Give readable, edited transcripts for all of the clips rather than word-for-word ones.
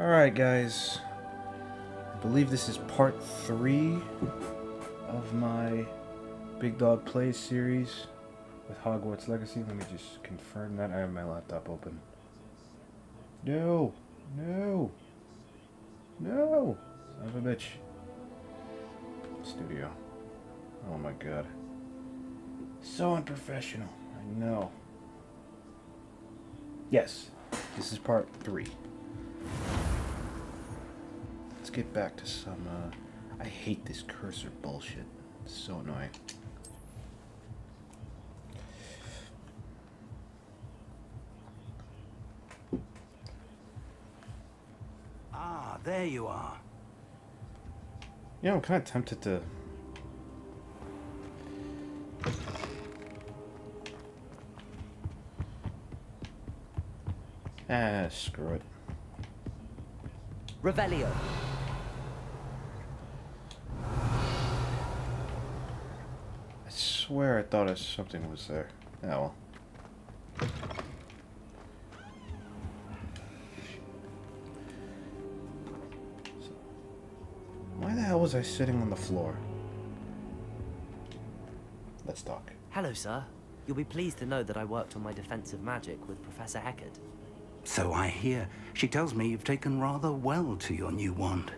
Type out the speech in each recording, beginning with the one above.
Alright, guys. I believe this is part 3 of my Big Dog Plays series with Hogwarts Legacy. Let me just confirm that. I have my laptop open. No! No! No! Son of a bitch. Studio. Oh my god. So unprofessional. I know. Yes. This is part 3. Let's get back to some, I hate this cursor bullshit. It's so annoying. Ah, there you are. Yeah, I'm kind of tempted to... screw it. Revelio. I swear I thought something was there. Oh well. Why the hell was I sitting on the floor? Let's talk. Hello, sir. You'll be pleased to know that I worked on my defensive magic with Professor Heckard. So I hear. She tells me you've taken rather well to your new wand.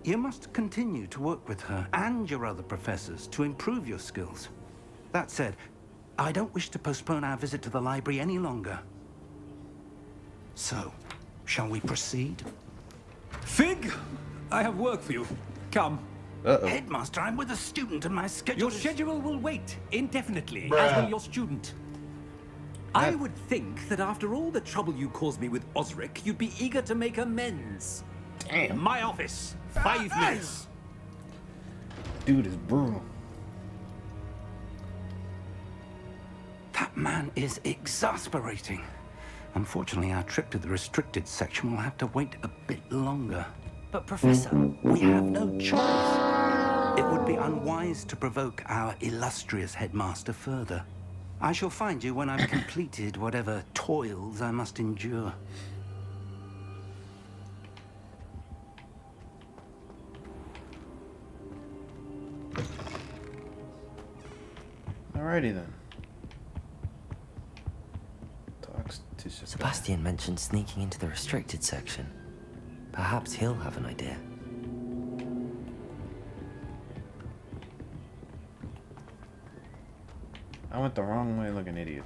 You must continue to work with her and your other professors to improve your skills. That said, I don't wish to postpone our visit to the library any longer. So, shall we proceed? Fig, I have work for you. Come. Uh-oh. Headmaster, I'm with a student and my schedule Your is... schedule will wait indefinitely, as will your student. I would think that after all the trouble you caused me with Osric, you'd be eager to make amends. Damn. My office, 5 minutes. Dude is brutal. That man is exasperating. Unfortunately, our trip to the restricted section will have to wait a bit longer. But, Professor, We have no choice. It would be unwise to provoke our illustrious headmaster further. I shall find you when I've completed whatever toils I must endure. Alrighty then. Talks to Sebastian mentioned sneaking into the restricted section. Perhaps he'll have an idea. I went the wrong way like an idiot.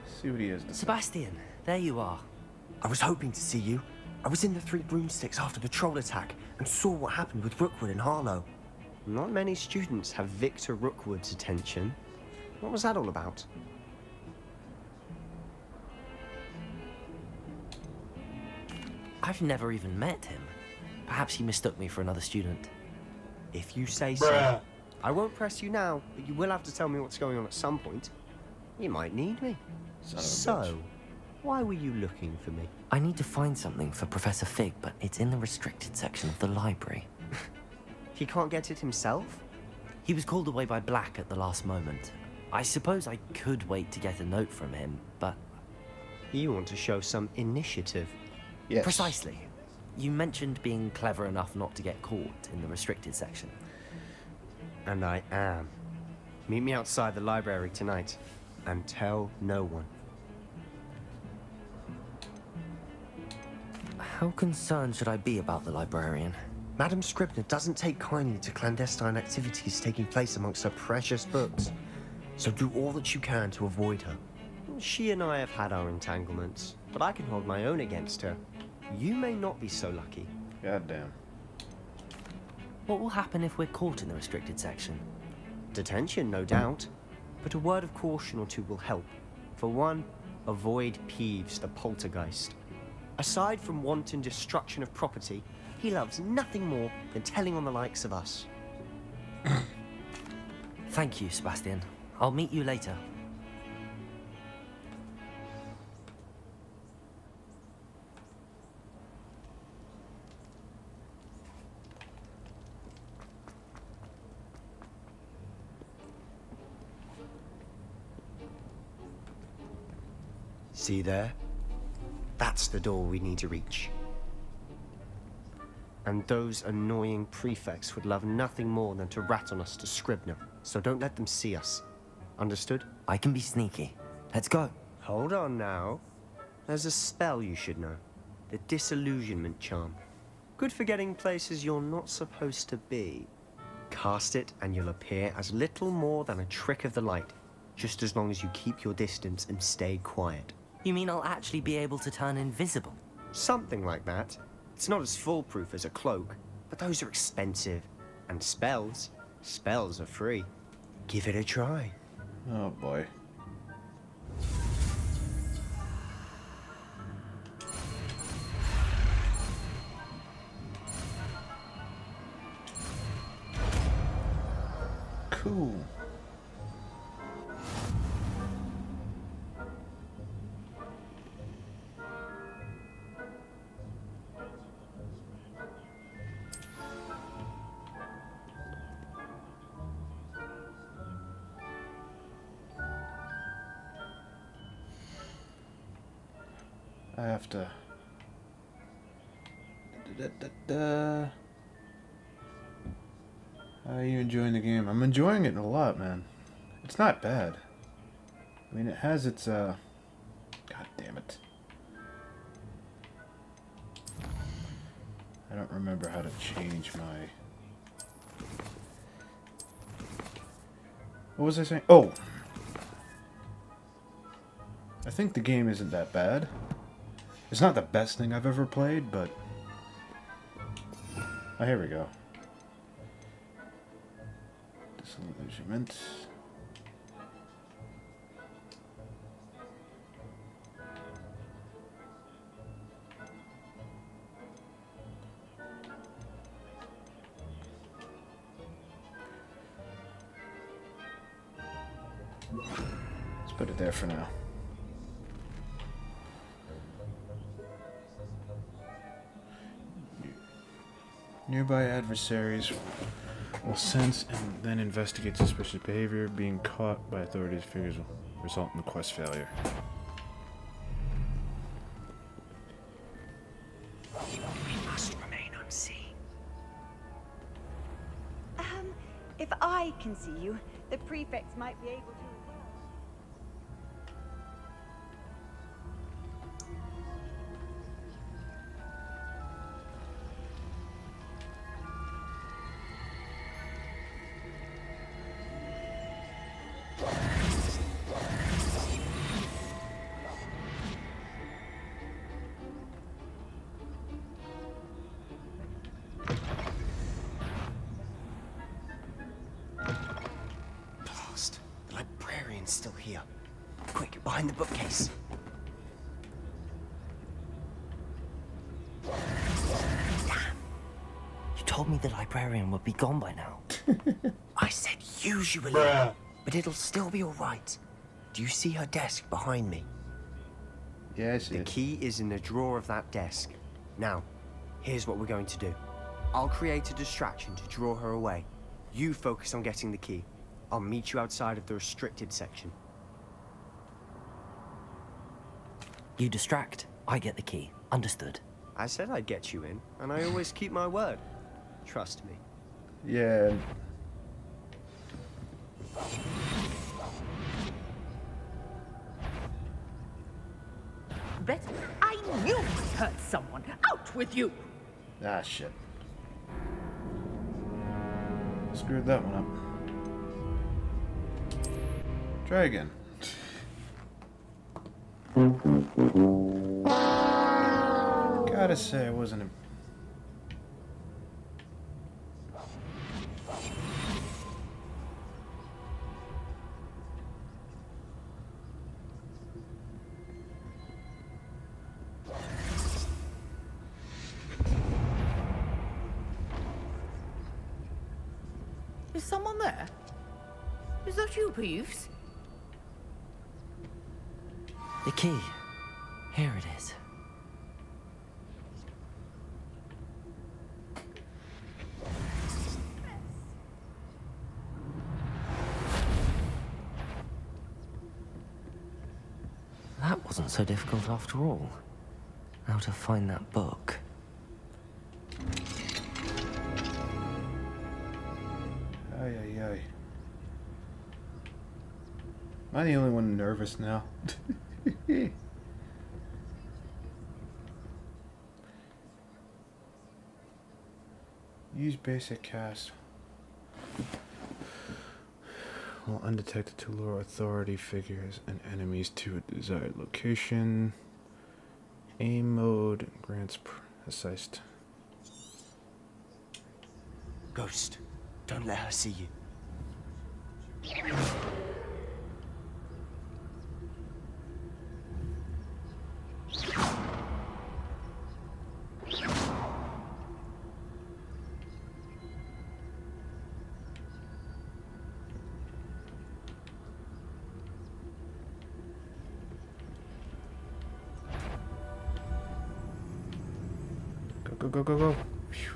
See what he has to say. Sebastian, there you are. I was hoping to see you. I was in the Three Broomsticks after the troll attack and saw what happened with Rookwood and Harlow. Not many students have Victor Rookwood's attention. What was that all about? I've never even met him. Perhaps he mistook me for another student. If you say so. I won't press you now, but you will have to tell me what's going on at some point. You might need me. Son of a bitch. So, why were you looking for me? I need to find something for Professor Fig, but it's in the restricted section of the library. He can't get it himself? He was called away by Black at the last moment. I suppose I could wait to get a note from him, but... You want to show some initiative. Yes. Precisely. You mentioned being clever enough not to get caught in the restricted section. And I am. Meet me outside the library tonight. And tell no one. How concerned should I be about the librarian? Madam Scribner doesn't take kindly to clandestine activities taking place amongst her precious books. So do all that you can to avoid her. She and I have had our entanglements, but I can hold my own against her. You may not be so lucky. God damn. What will happen if we're caught in the restricted section? Detention, no doubt. But a word of caution or two will help. For one, avoid Peeves, the poltergeist. Aside from wanton destruction of property, he loves nothing more than telling on the likes of us. Thank you, Sebastian. I'll meet you later. See there? That's the door we need to reach. And those annoying prefects would love nothing more than to rat on us to Scribner, so don't let them see us. Understood? I can be sneaky. Let's go. Hold on now. There's a spell you should know. The Disillusionment Charm. Good for getting places you're not supposed to be. Cast it and you'll appear as little more than a trick of the light, just as long as you keep your distance and stay quiet. You mean I'll actually be able to turn invisible? Something like that. It's not as foolproof as a cloak, but those are expensive. And spells are free. Give it a try. Oh boy. Cool. I have to. How are you enjoying the game? I'm enjoying it a lot, man. It's not bad. I mean, it has its, God damn it. I don't remember how to change my... What was I saying? Oh! I think the game isn't that bad. It's not the best thing I've ever played, but... Oh, here we go. Disillusionment. Let's put it there for now. Nearby adversaries will sense and then investigate suspicious behavior. Being caught by authorities figures will result in the quest failure. We must remain unseen. If I can see you, the prefects might be able to as well. Blast. The librarian's still here. Quick, behind the bookcase. You told me the librarian would be gone by now. I said usually, but it'll still be all right. Do you see her desk behind me? Yeah, I see The it. key is in the drawer of that desk. Now, here's what we're going to do. I'll create a distraction to draw her away. You focus on getting the key. I'll meet you outside of the restricted section. You distract, I get the key. Understood. I said I'd get you in, and I always keep my word. Trust me. Yeah. Better. I knew I hurt someone. Out with you! Ah, shit. Screwed that one up. Try again. Gotta say, I wasn't a... Is someone there? Is that you, Peeves? The key. Here it is. That wasn't so difficult after all. How to find that book. Ay, ay, ay. Am I the only one nervous now? Use basic cast. While undetected to lure authority figures and enemies to a desired location. Aim mode grants assist. Ghost, don't let her see you. Go, go, go, go. Phew.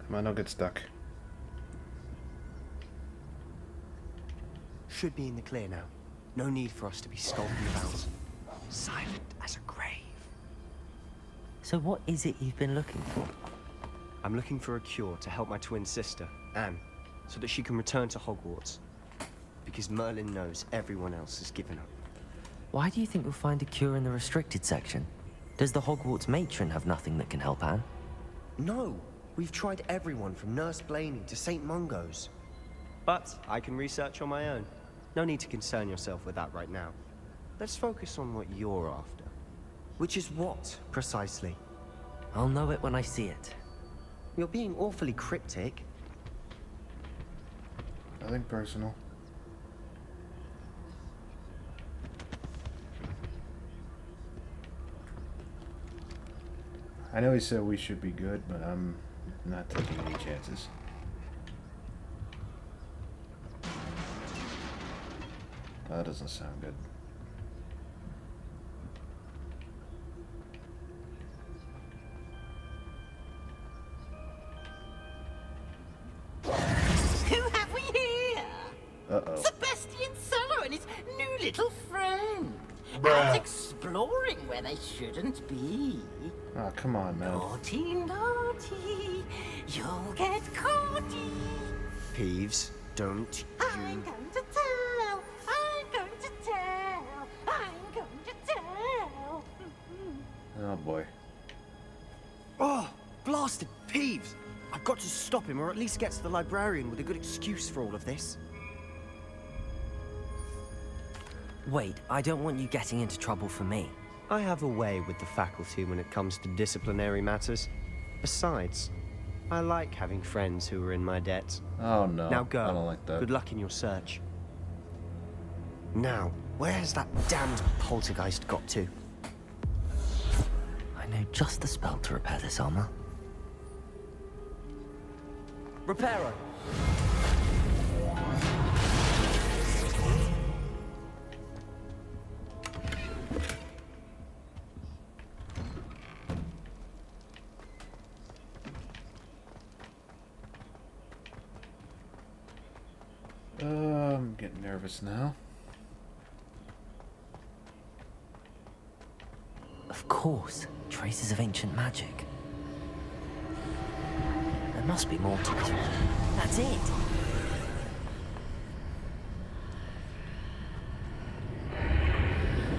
Come on, don't get stuck. Should be in the clear now. No need for us to be skulking about. Silent as a grave. So what is it you've been looking for? I'm looking for a cure to help my twin sister, Anne, so that she can return to Hogwarts. Because Merlin knows everyone else has given up. Why do you think you'll find a cure in the restricted section? Does the Hogwarts matron have nothing that can help Anne? No! We've tried everyone from Nurse Blaney to St. Mungo's. But I can research on my own. No need to concern yourself with that right now. Let's focus on what you're after. Which is what, precisely? I'll know it when I see it. You're being awfully cryptic. Nothing personal. I know he said we should be good, but I'm not taking any chances. That doesn't sound good. Who have we here? Uh-oh. Sebastian Sallow and his new little friend. Out exploring where they shouldn't be. Oh, come on, man. Naughty, naughty, you'll get caughty. Peeves, don't I'm you... going to tell, I'm going to tell, I'm going to tell. Oh, boy. Oh, blasted Peeves! I've got to stop him, or at least get to the librarian with a good excuse for all of this. Wait, I don't want you getting into trouble for me. I have a way with the faculty when it comes to disciplinary matters. Besides, I like having friends who are in my debt. Oh, no. Now go. I don't like that. Good luck in your search. Now, where's that damned poltergeist got to? I know just the spell to repair this armor. Reparo! I'm getting nervous now. Of course, traces of ancient magic. There must be more to it. That's it!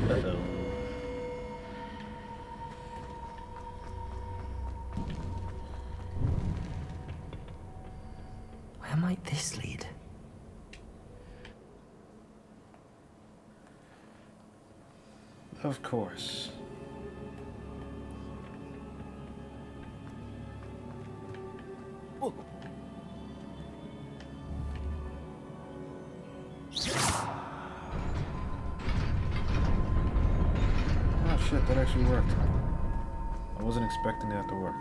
Uh-oh. Where might this lead? Of course. Oh shit, that actually worked. I wasn't expecting that to work.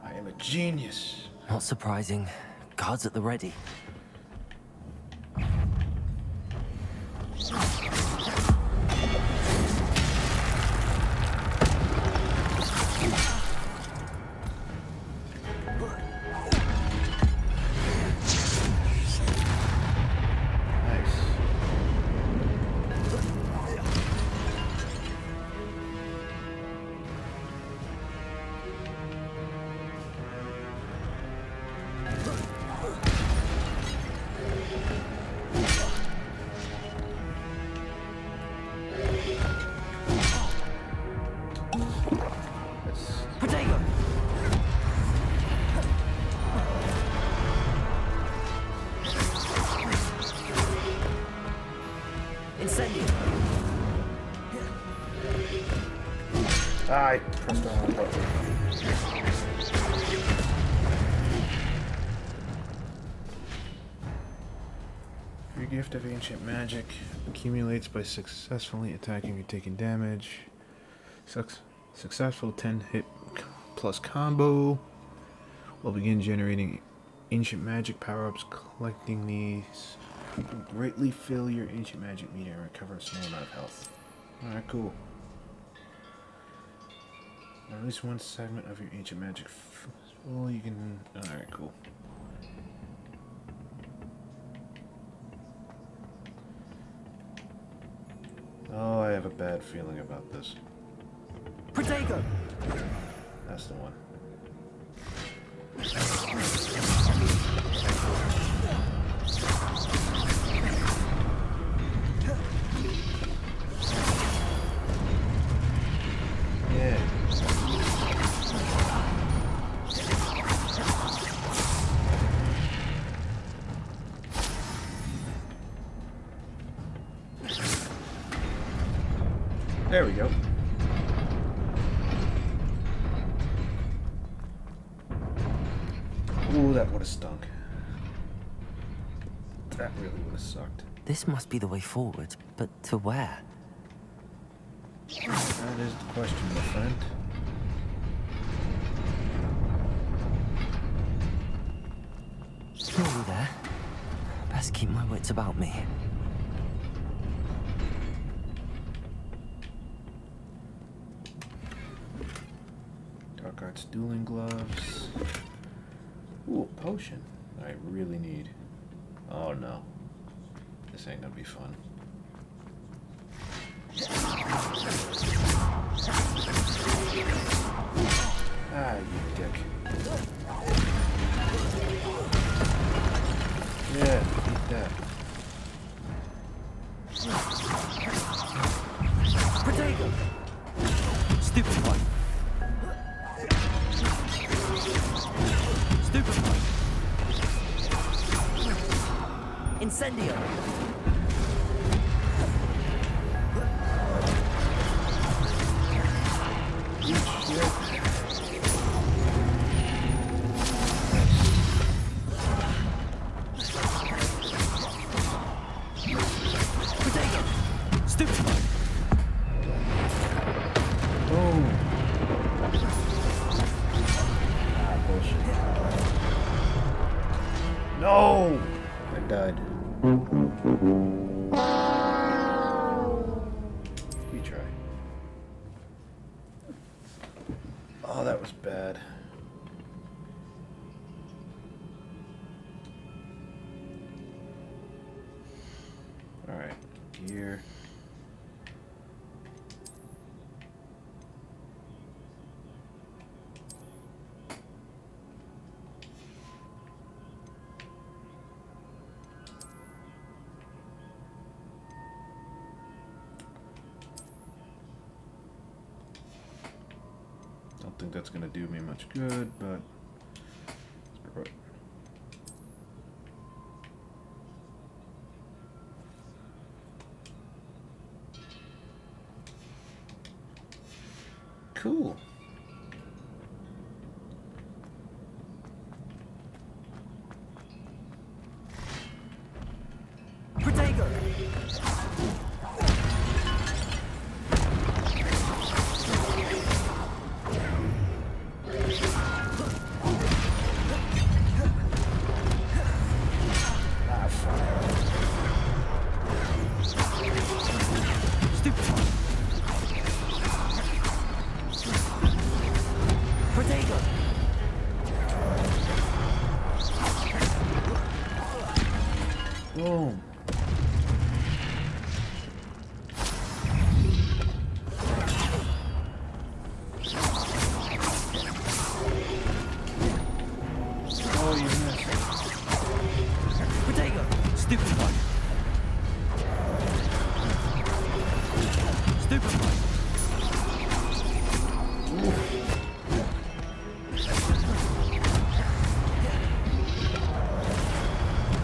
I am a genius. Not surprising. Guards at the ready. Incendio. I pressed the wrong button. Your gift of ancient magic accumulates by successfully attacking or taking damage. Successful 10 hit plus combo will begin generating ancient magic power-ups. Collecting these will greatly fill your ancient magic meter and recover a small amount of health. Alright, cool. At least one segment of your ancient magic. Well, you can. Alright, cool. Oh, I have a bad feeling about this. Protego! That's the one. Yeah. There we go. Ooh, that would have stunk. That really would have sucked. This must be the way forward, but to where? That is the question, my friend. Nearly there. Best keep my wits about me. Dark Arts dueling gloves. Ooh, a potion. I really need. Oh no. This ain't gonna be fun. Ah, you dick. Yeah, eat that. Protego! Stupid one. Stupid one. Incendio! Protego! Stupid one. Boom. Ah, bullshit. No! I died. Retry. Oh, that was bad. Alright, gear. Don't think that's gonna do me much good, but cool. Protego! Ah, fuck. Stupid one. Protego! Boom. Oh, you missed. Protego! Stupid one. Stupid one.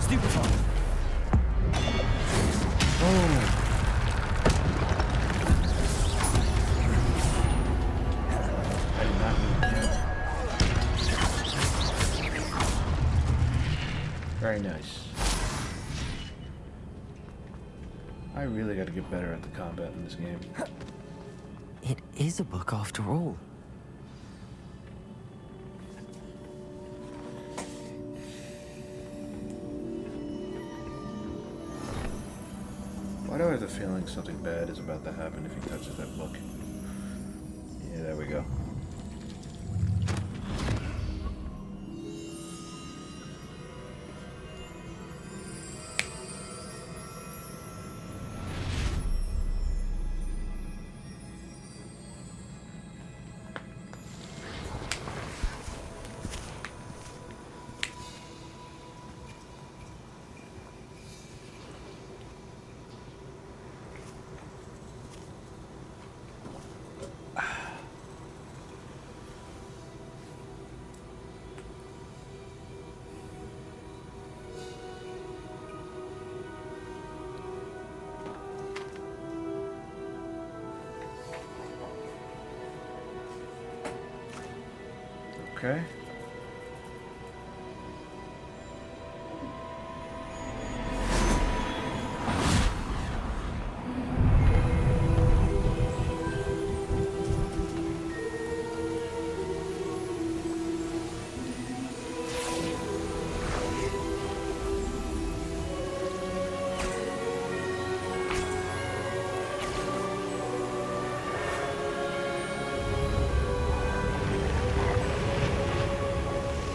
Stupid one. Boom. Very nice. I really gotta get better at the combat in this game. It is a book after all. Why do I have the feeling something bad is about to happen if he touches that book? Yeah, there we go. Okay.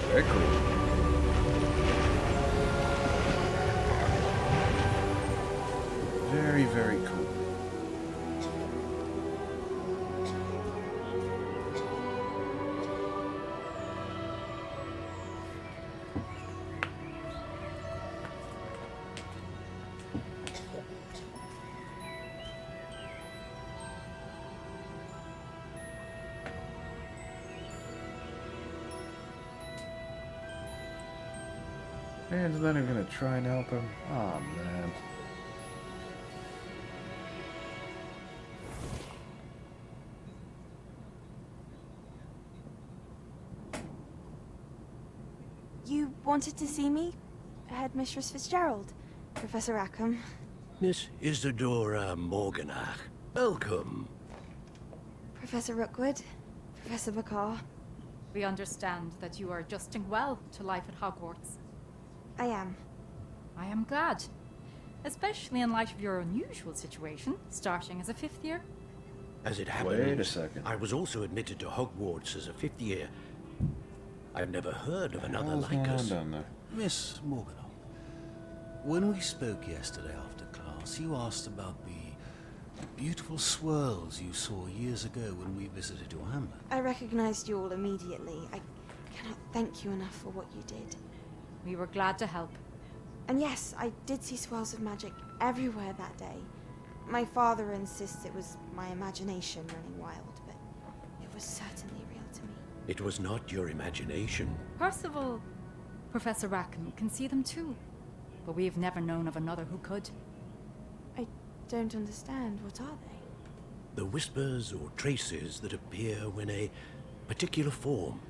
Very cool. Very, very cool. And then I'm gonna try and help him. Oh man. You wanted to see me? Headmistress Fitzgerald? Professor Rackham? Miss Isadora Morganach, welcome. Professor Rookwood? Professor Bakar? We understand that you are adjusting well to life at Hogwarts. I am. I am glad. Especially in light of your unusual situation, starting as a 5th year. As it happens, Wait a second. I was also admitted to Hogwarts as a 5th year. I've never heard of another What's like going on us. down there? Miss Morganoff, when we spoke yesterday after class, you asked about the beautiful swirls you saw years ago when we visited your hamlet. I recognized you all immediately. I cannot thank you enough for what you did. We were glad to help. And yes, I did see swirls of magic everywhere that day. My father insists it was my imagination running wild, but it was certainly real to me. It was not your imagination. Percival, Professor Rackham can see them too. But we've never known of another who could. I don't understand. What are they? The whispers or traces that appear when a particular form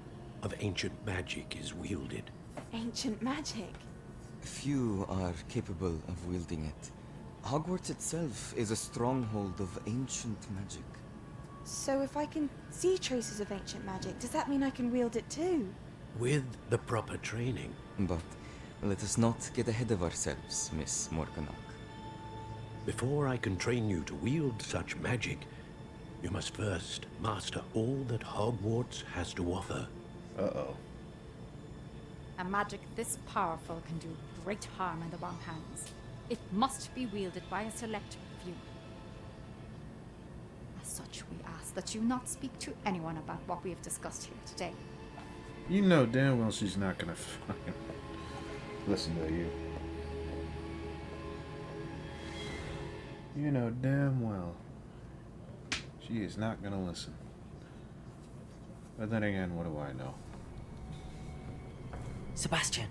of ancient magic is wielded. Ancient magic? Few are capable of wielding it. Hogwarts itself is a stronghold of ancient magic. So if I can see traces of ancient magic, does that mean I can wield it too? With the proper training. But let us not get ahead of ourselves, Miss Morganoff. Before I can train you to wield such magic, you must first master all that Hogwarts has to offer. Uh-oh. A magic this powerful can do great harm in the wrong hands. It must be wielded by a select few. As such, we ask that you not speak to anyone about what we have discussed here today. You know damn well she's not gonna fucking listen to you. You know damn well she is not gonna listen. But then again, what do I know? Sebastian.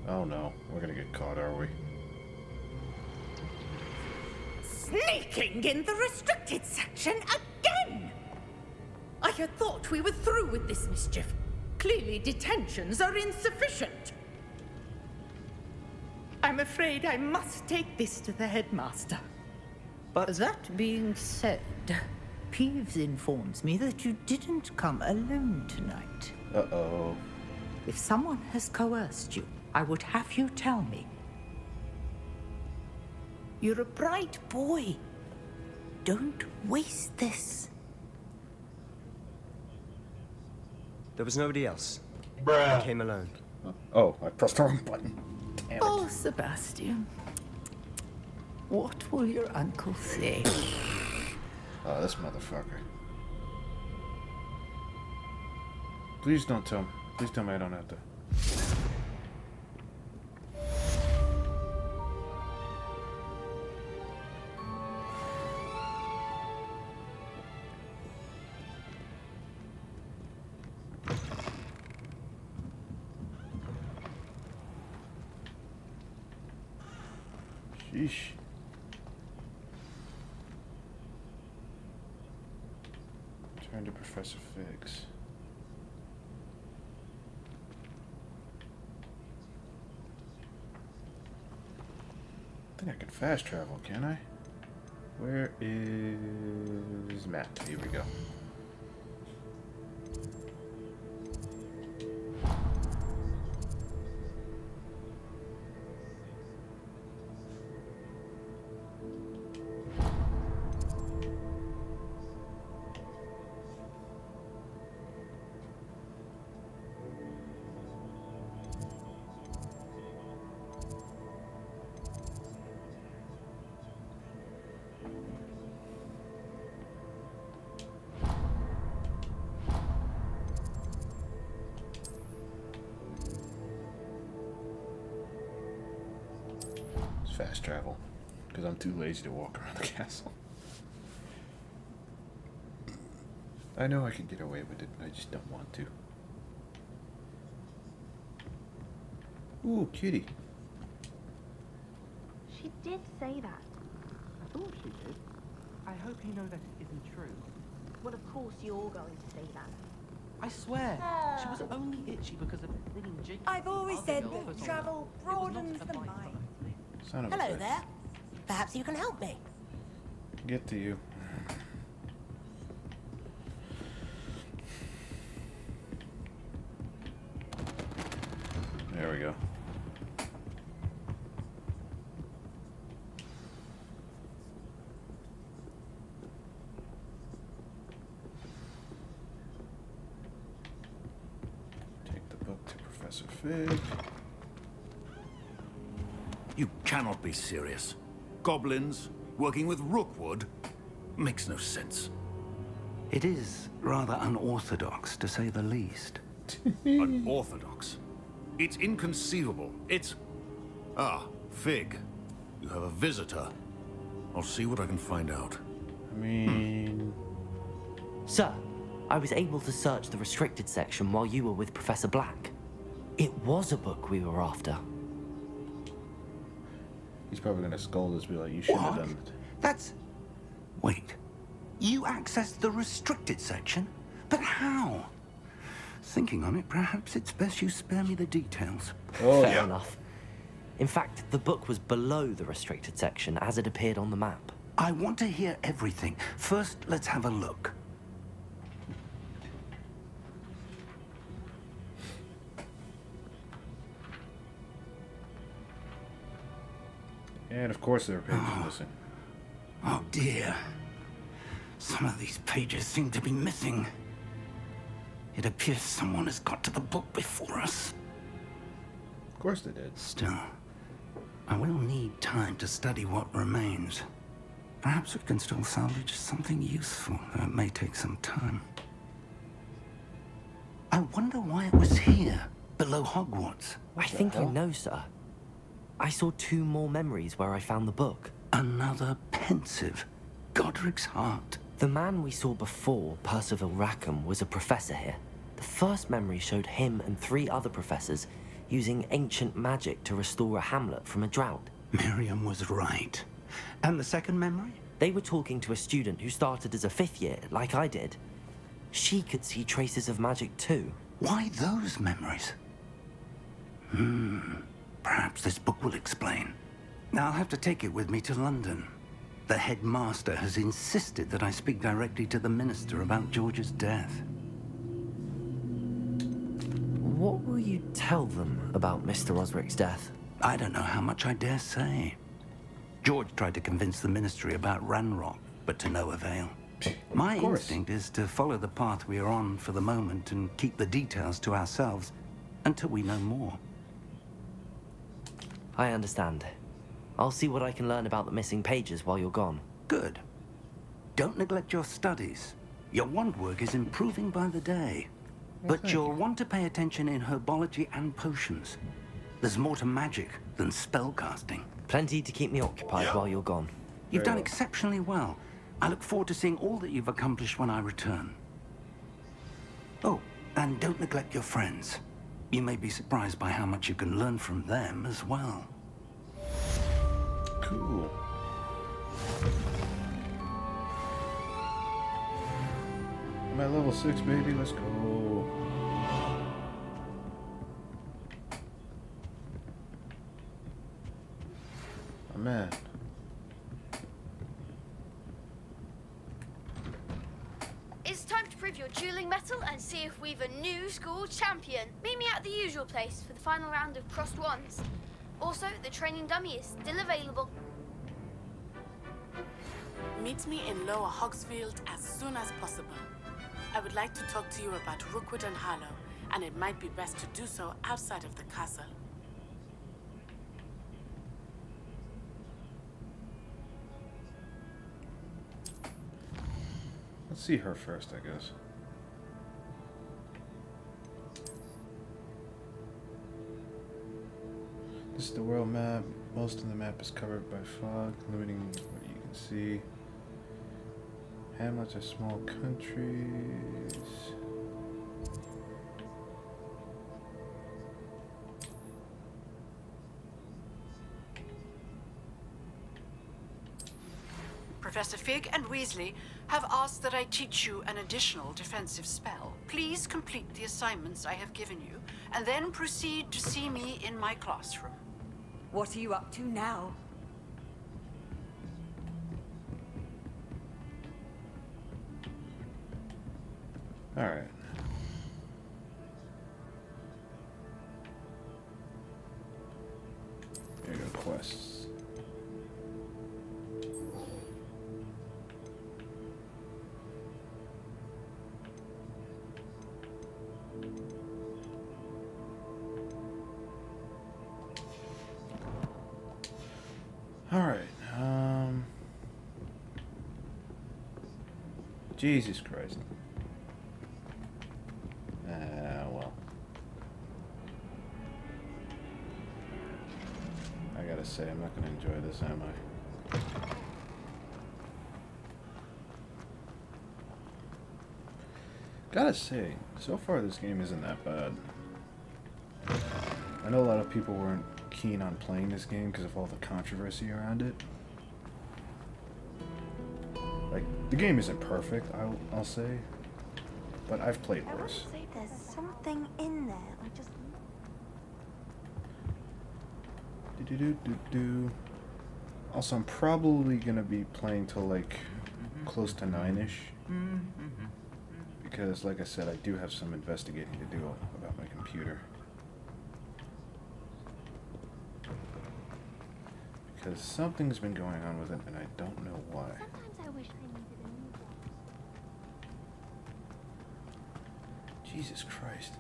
Oh no, we're gonna get caught, are we? Sneaking in the restricted section again! I had thought we were through with this mischief. Clearly detentions are insufficient. I'm afraid I must take this to the headmaster. But that being said, Peeves informs me that you didn't come alone tonight. Uh-oh. If someone has coerced you, I would have you tell me. You're a bright boy. Don't waste this. There was nobody else. Bruh. I came alone. Oh, I pressed the wrong button. Damn it. Oh, Sebastian. What will your uncle say? Oh, this motherfucker. Please don't tell me. Please tell me I don't have to. Sheesh. Turn to Professor Figs. I think I can fast travel, can I? Where is Matt? Here we go. Fast travel, because I'm too lazy to walk around the castle. I know I can get away with it, I just don't want to. Ooh, kitty. She did say that. I thought she did. I hope you know that it isn't true. Well, of course you're going to say that. I swear, she was only itchy because of bringing Jake. I've always other said girls that on travel her. It was not broadens a the mind mind. Son of a Hello bitch. there. Perhaps you can help me. Get to you. There we go. Take the book to Professor Fig. You cannot be serious. Goblins working with Rookwood makes no sense. It is rather unorthodox, to say the least. Unorthodox? It's inconceivable. It's... Ah, Fig. You have a visitor. I'll see what I can find out. I mean... Sir, I was able to search the restricted section while you were with Professor Black. It was a book we were after. He's probably gonna scold us, be like, you shouldn't have done it. That's... Wait. You accessed the restricted section? But how? Thinking on it, perhaps it's best you spare me the details. Oh, Fair enough. In fact, the book was below the restricted section as it appeared on the map. I want to hear everything. First, let's have a look. And of course there are pages missing. Oh dear. Some of these pages seem to be missing. It appears someone has got to the book before us. Of course they did. Still, I will need time to study what remains. Perhaps we can still salvage something useful, though it may take some time. I wonder why it was here, below Hogwarts. I think I know, sir. I saw 2 more memories where I found the book. Another pensive Godric's heart. The man we saw before, Percival Rackham, was a professor here. The first memory showed him and 3 other professors using ancient magic to restore a hamlet from a drought. Miriam was right. And the second memory? They were talking to a student who started as a 5th year, like I did. She could see traces of magic too. Why those memories? Perhaps this book will explain. Now I'll have to take it with me to London. The headmaster has insisted that I speak directly to the minister about George's death. What will you tell them about Mr. Osric's death? I don't know how much I dare say. George tried to convince the ministry about Ranrock, but to no avail. My instinct is to follow the path we are on for the moment and keep the details to ourselves until we know more. I understand. I'll see what I can learn about the missing pages while you're gone. Good. Don't neglect your studies. Your wand work is improving by the day. Well, But you'll want to pay attention in herbology and potions. There's more to magic than spellcasting. Plenty to keep me occupied while you're gone. You've done exceptionally well. I look forward to seeing all that you've accomplished when I return. Oh, and don't neglect your friends. You may be surprised by how much you can learn from them as well. Cool. I'm at level 6, baby. Let's go. Oh, man. It's time to prove your dueling mettle and see if we've a new school champion. Meet me at the usual place for the final round of crossed wands. Also, the training dummy is still available. Meet me in Lower Hogsfield as soon as possible. I would like to talk to you about Rookwood and Harlow, and it might be best to do so outside of the castle. Let's see her first, I guess. This is the world map. Most of the map is covered by fog, limiting what you can see. Hamlets are small countries. Professor Fig and Weasley have asked that I teach you an additional defensive spell. Please complete the assignments I have given you, and then proceed to see me in my classroom. What are you up to now? All right. There you go, quests. All right. Jesus Christ. Well. I gotta say, I'm not gonna enjoy this, am I? Gotta say, so far this game isn't that bad. I know a lot of people weren't keen on playing this game because of all the controversy around it. Like, the game isn't perfect, I'll say, but I've played worse. There's something in there. I just. Do. Also, I'm probably gonna be playing till like close to 9-ish. Because, like I said, I do have some investigating to do about my computer. Because something's been going on with it, and I don't know why. Sometimes I wish I needed a new one. Jesus Christ.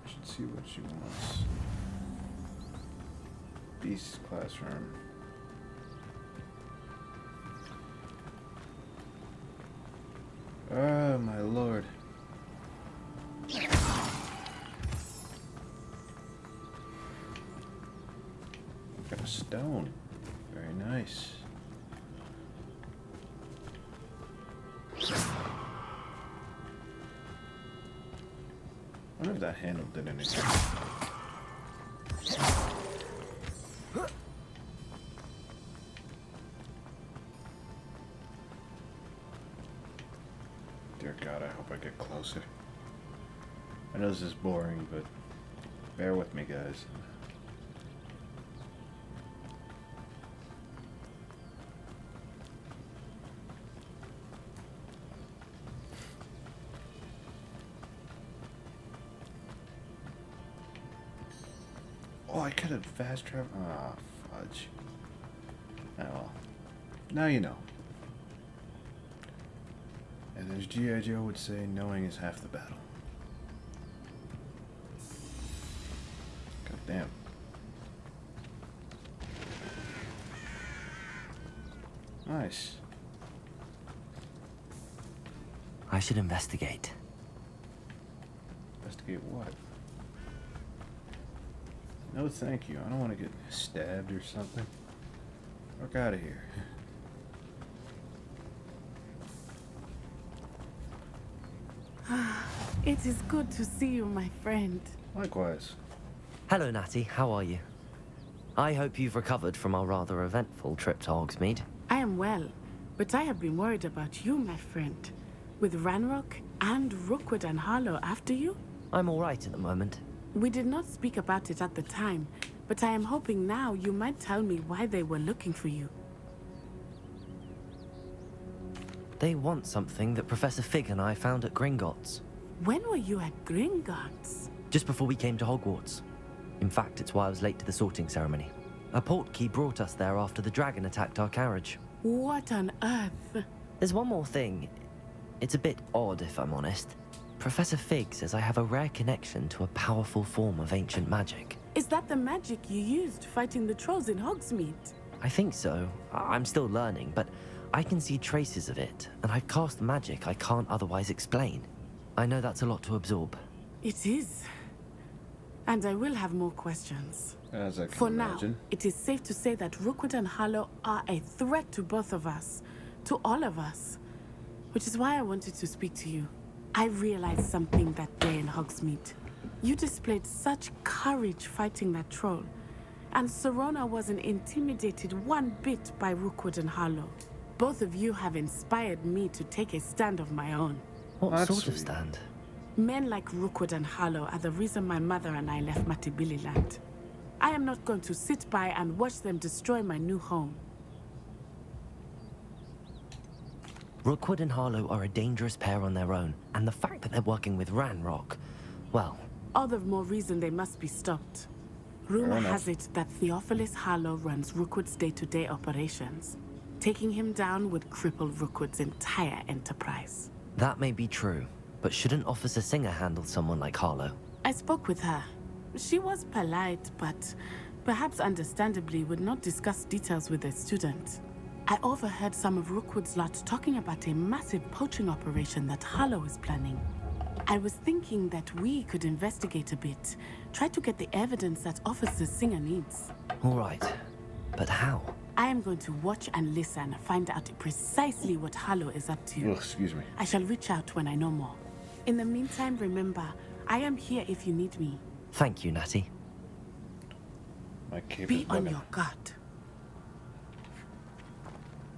I should see what she wants. Beast classroom. Oh my lord. Got a stone. Very nice. I wonder if that handle did anything. Dear God, I hope I get closer. I know this is boring, but bear with me, guys. Oh, I could have fast traveled. Ah, fudge. Oh well. Now you know. And as G.I. Joe would say, knowing is half the battle. God damn. Nice. I should investigate. Investigate what? No, thank you. I don't want to get stabbed or something. Fuck out of here. It is good to see you, my friend. Likewise. Hello, Natty. How are you? I hope you've recovered from our rather eventful trip to Hogsmeade. I am well, but I have been worried about you, my friend. With Ranrock and Rookwood and Harlow after you? I'm all right at the moment. We did not speak about it at the time, but I am hoping now you might tell me why they were looking for you. They want something that Professor Fig and I found at Gringotts. When were you at Gringotts? Just before we came to Hogwarts. In fact, it's why I was late to the sorting ceremony. A portkey brought us there after the dragon attacked our carriage. What on earth? There's one more thing. It's a bit odd, if I'm honest. Professor Fig says I have a rare connection to a powerful form of ancient magic. Is that the magic you used fighting the trolls in Hogsmeade? I think so. I'm still learning, but I can see traces of it, and I've cast magic I can't otherwise explain. I know that's a lot to absorb. It is. And I will have more questions. As I can For imagine. now, it is safe to say that Rookwood and Harlow are a threat to both of us. To all of us. Which is why I wanted to speak to you. I realized something that day in Hogsmeade. You displayed such courage fighting that troll. And Serona wasn't intimidated one bit by Rookwood and Harlow. Both of you have inspired me to take a stand of my own. What sort of stand? Men like Rookwood and Harlow are the reason my mother and I left Matibili land. I am not going to sit by and watch them destroy my new home. Rookwood and Harlow are a dangerous pair on their own, and the fact that they're working with Ranrock, well... All the more reason they must be stopped. Rumor has it that Theophilus Harlow runs Rookwood's day-to-day operations. Taking him down would cripple Rookwood's entire enterprise. That may be true, but shouldn't Officer Singer handle someone like Harlow? I spoke with her. She was polite, but perhaps understandably would not discuss details with a student. I overheard some of Rookwood's lot talking about a massive poaching operation that Harlow is planning. I was thinking that we could investigate a bit, try to get the evidence that Officer Singer needs. All right, but how? I am going to watch and listen, find out precisely what Harlow is up to. Ugh, excuse me. I shall reach out when I know more. In the meantime, remember, I am here if you need me. Thank you, Natty. My cape Be is on bugging. your guard.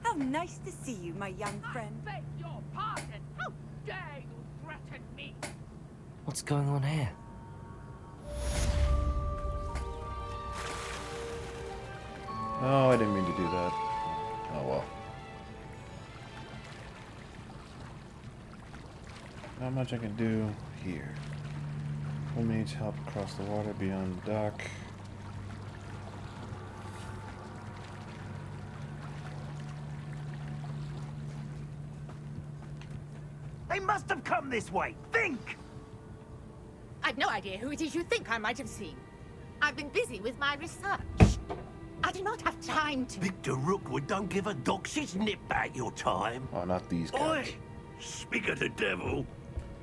How nice to see you, my young friend. Beg your pardon. How dare you threaten me? What's going on here? Oh, I didn't mean to do that. Oh well. Not much I can do here. Who needs help across the water beyond the dock? They must have come this way. Think! I've no idea who it is you think I might have seen. I've been busy with my research. I do not have time to... Victor Rookwood don't give a doxy's nip back your time. Oh, not these guys. Oi! Speak of the devil.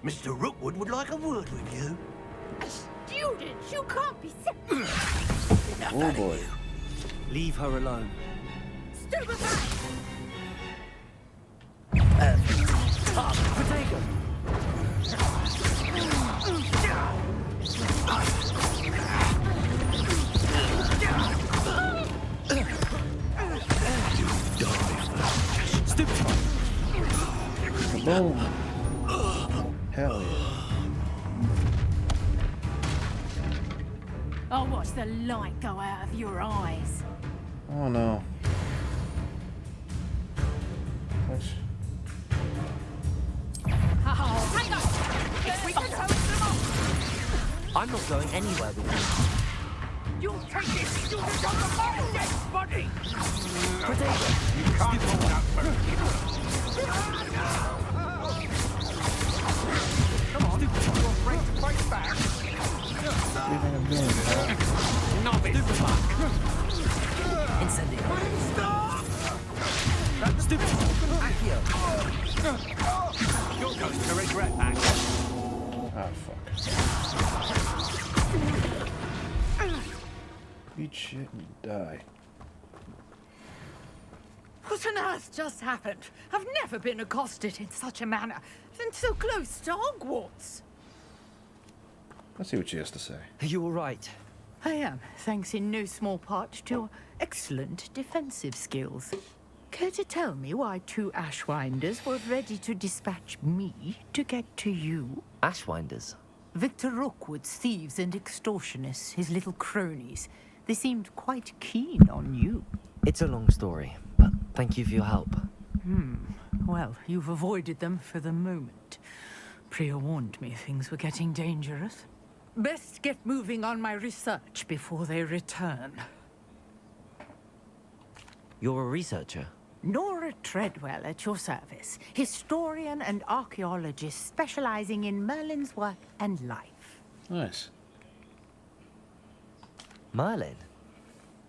Mr. Rookwood would like a word with you. Student, you can't be serious. Oh boy. Leave her alone. Stupefy! Potato! Boom. Hell yeah. I'll watch the light go out of your eyes. Oh no. Push. Oh, hang on! If we can hold them off! I'm not going anywhere with you. You'll take this student on the bottom, dead body! Potato! You can't hold out for Come on, you're afraid to fight back? Everything I'm doing, pal. Novice! Incendio. That's stupid! Accio. You're going to regret that. Ah, fuck. Eat shit and die. What on earth just happened? I've never been accosted in such a manner, and so close to Hogwarts. Let's see what she has to say. Are you all right? I am, thanks in no small part to your excellent defensive skills. Care to tell me why two Ashwinders were ready to dispatch me to get to you? Ashwinders? Victor Rookwood's thieves and extortionists, his little cronies. They seemed quite keen on you. It's a long story, but thank you for your help. Well, you've avoided them for the moment. Priya warned me things were getting dangerous. Best get moving on my research before they return. You're a researcher? Nora Treadwell at your service. Historian and archaeologist specializing in Merlin's work and life. Nice. Merlin?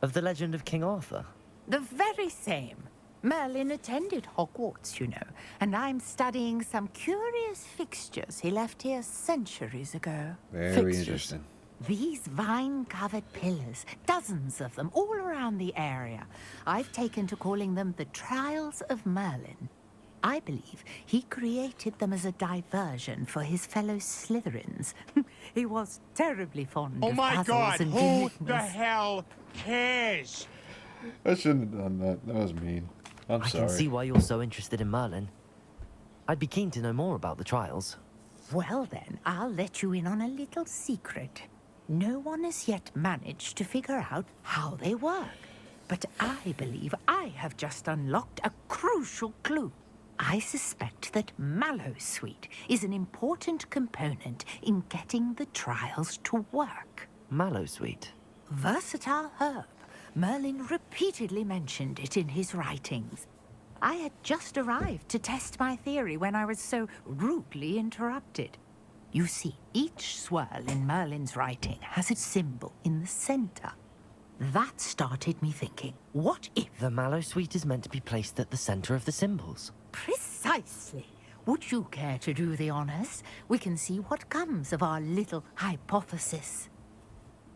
Of the legend of King Arthur? The very same. Merlin attended Hogwarts, you know, and I'm studying some curious fixtures he left here centuries ago. Very interesting. These vine-covered pillars, dozens of them, all around the area. I've taken to calling them the Trials of Merlin. I believe he created them as a diversion for his fellow Slytherins. He was terribly fond Oh of my puzzles god, and who enigmas. the hell cares? I shouldn't have done that. That was mean. I'm I sorry. can see why you're so interested in Merlin. I'd be keen to know more about the trials. Well then, I'll let you in on a little secret. No one has yet managed to figure out how they work. But I believe I have just unlocked a crucial clue. I suspect that Mallowsweet is an important component in getting the trials to work. Mallowsweet? Versatile herb. Merlin repeatedly mentioned it in his writings. I had just arrived to test my theory when I was so rudely interrupted. You see, each swirl in Merlin's writing has a symbol in the center. That started me thinking, what if... The Mallowsweet is meant to be placed at the center of the symbols. Precisely. Would you care to do the honors? We can see what comes of our little hypothesis.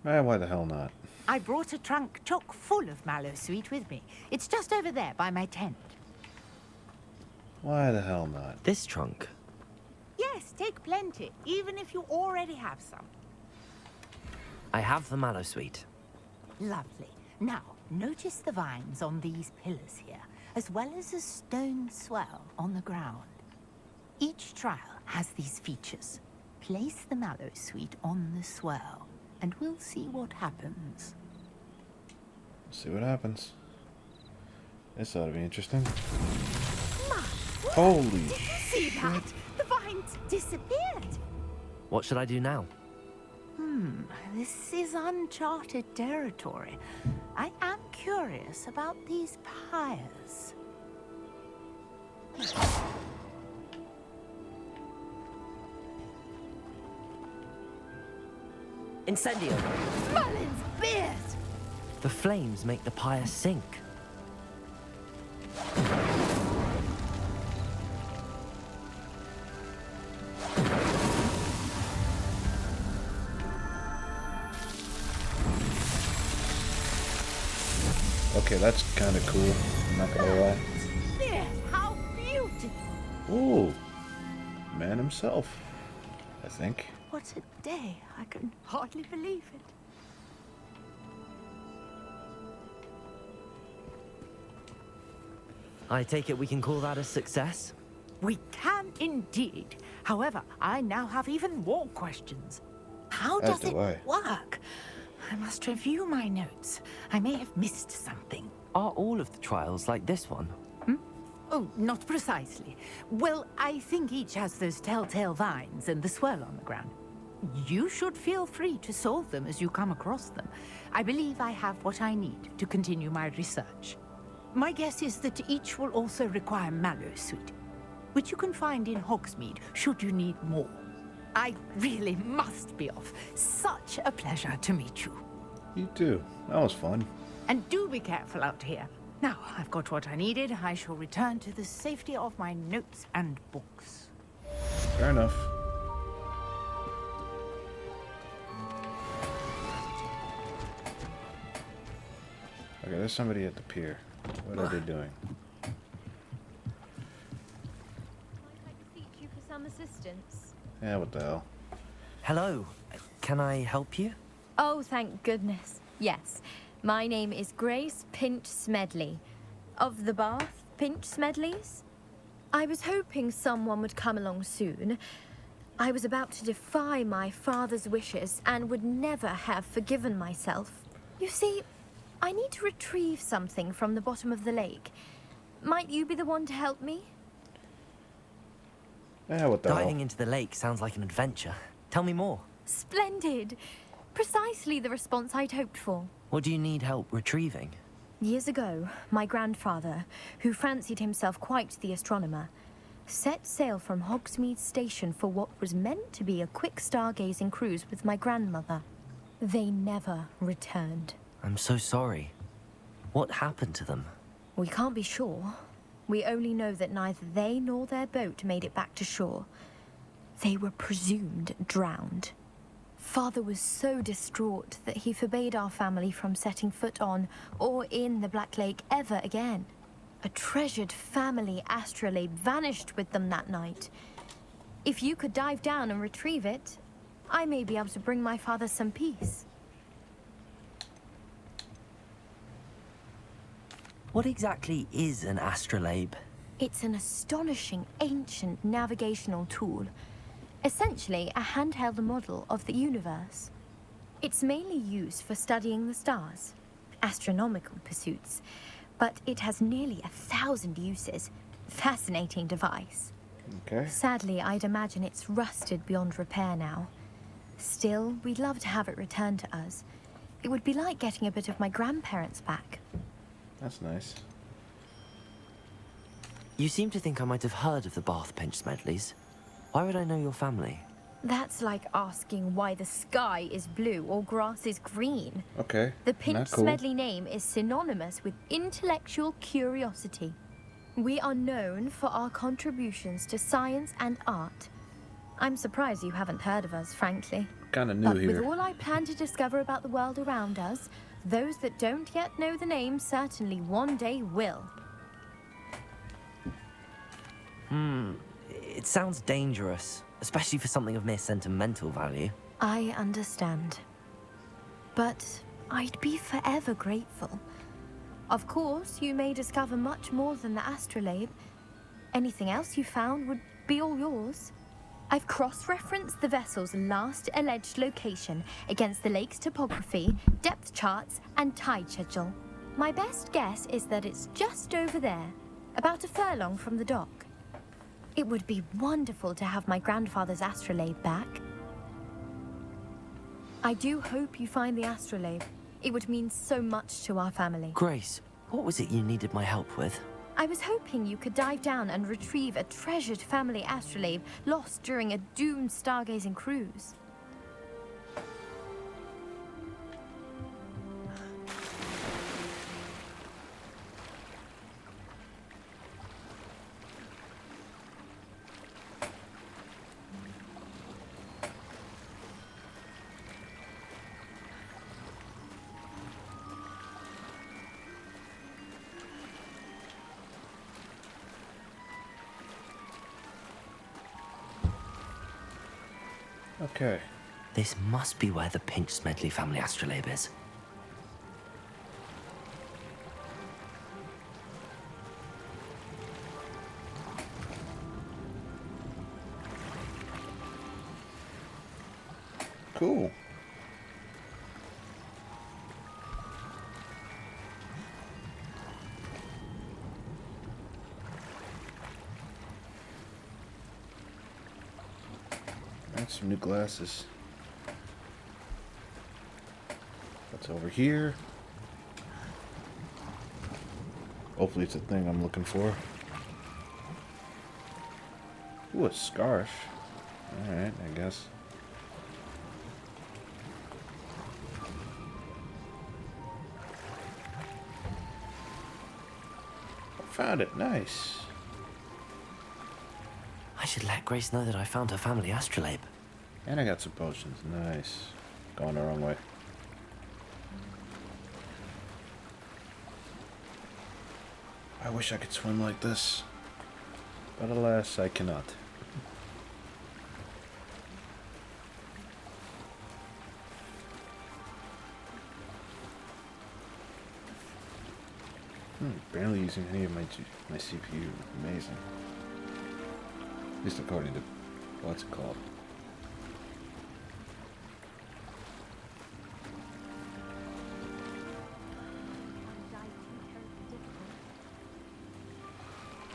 Why the hell not? I brought a trunk chock full of Mallowsweet with me. It's just over there by my tent. Why the hell not? This trunk? Yes, take plenty, even if you already have some. I have the Mallowsweet. Lovely. Now, notice the vines on these pillars here, as well as a stone swell on the ground. Each trial has these features. Place the Mallowsweet on the swell, and we'll see what happens. See what happens. This ought to be interesting. My word! Holy Did you see that? The vines disappeared. What should I do now? This is uncharted territory. I am curious about these pyres. Incendio! Merlin's beard! The flames make the pyre sink. Okay, that's kind of cool. I'm not gonna lie. There, how beautiful! Ooh, man himself, I think. What a day. I can hardly believe it. I take it we can call that a success? We can indeed. However, I now have even more questions. How As does do it I. work? I must review my notes. I may have missed something. Are all of the trials like this one? Oh, not precisely. Well, I think each has those telltale vines and the swirl on the ground. You should feel free to solve them as you come across them. I believe I have what I need to continue my research. My guess is that each will also require mallow sweet, which you can find in Hogsmeade should you need more. I really must be off. Such a pleasure to meet you. You too. That was fun. And do be careful out here. Now, I've got what I needed. I shall return to the safety of my notes and books. Fair enough. Okay, there's somebody at the pier. What are they doing? Beseech you for some assistance. Yeah, what the hell? Hello. Can I help you? Oh, thank goodness. Yes. My name is Grace Pinch Smedley. Of the Bath Pinch Smedleys? I was hoping someone would come along soon. I was about to defy my father's wishes and would never have forgiven myself. You see, I need to retrieve something from the bottom of the lake. Might you be the one to help me? Yeah, what the Diving hell? into the lake sounds like an adventure. Tell me more. Splendid! Precisely the response I'd hoped for. What do you need help retrieving? Years ago, my grandfather, who fancied himself quite the astronomer, set sail from Hogsmeade Station for what was meant to be a quick stargazing cruise with my grandmother. They never returned. I'm so sorry. What happened to them? We can't be sure. We only know that neither they nor their boat made it back to shore. They were presumed drowned. Father was so distraught that he forbade our family from setting foot on or in the Black Lake ever again. A treasured family astrolabe vanished with them that night. If you could dive down and retrieve it, I may be able to bring my father some peace. What exactly is an astrolabe? It's an astonishing ancient navigational tool. Essentially, a handheld model of the universe. It's mainly used for studying the stars, astronomical pursuits, but it has nearly 1,000 uses. Fascinating device. Okay. Sadly, I'd imagine it's rusted beyond repair now. Still, we'd love to have it returned to us. It would be like getting a bit of my grandparents back. That's nice. You seem to think I might have heard of the Bath Pinch Smedleys. Why would I know your family? That's like asking why the sky is blue or grass is green. Okay. The Pinch not cool. Smedley name is synonymous with intellectual curiosity. We are known for our contributions to science and art. I'm surprised you haven't heard of us, frankly. Kinda new But here. with all I plan to discover about the world around us, those that don't yet know the name certainly one day will. It sounds dangerous, especially for something of mere sentimental value. I understand. But I'd be forever grateful. Of course, you may discover much more than the astrolabe. Anything else you found would be all yours. I've cross-referenced the vessel's last alleged location against the lake's topography, depth charts, and tide schedule. My best guess is that it's just over there, about a furlong from the dock. It would be wonderful to have my grandfather's astrolabe back. I do hope you find the astrolabe. It would mean so much to our family. Grace, what was it you needed my help with? I was hoping you could dive down and retrieve a treasured family astrolabe lost during a doomed stargazing cruise. Okay. This must be where the Pinch Smedley family astrolabe is. Cool. Got some new glasses. What's over here? Hopefully it's the thing I'm looking for. Ooh, a scarf. Alright, I guess. Found it. Nice. I should let Grace know that I found her family astrolabe. And I got some potions. Nice. Going the wrong way. I wish I could swim like this. But alas, I cannot. Barely using any of my CPU. Amazing. At least according to what's it called.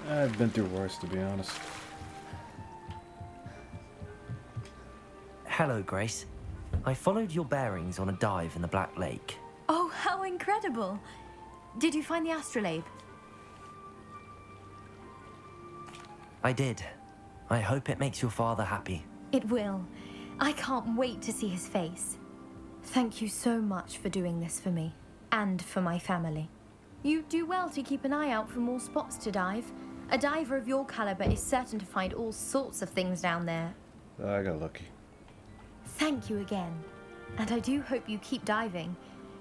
I've been through worse, to be honest. Hello, Grace. I followed your bearings on a dive in the Black Lake. Oh, how incredible! Did you find the astrolabe? I did. I hope it makes your father happy. It will. I can't wait to see his face. Thank you so much for doing this for me, and for my family. You do well to keep an eye out for more spots to dive. A diver of your caliber is certain to find all sorts of things down there. I got lucky. Thank you again. And I do hope you keep diving.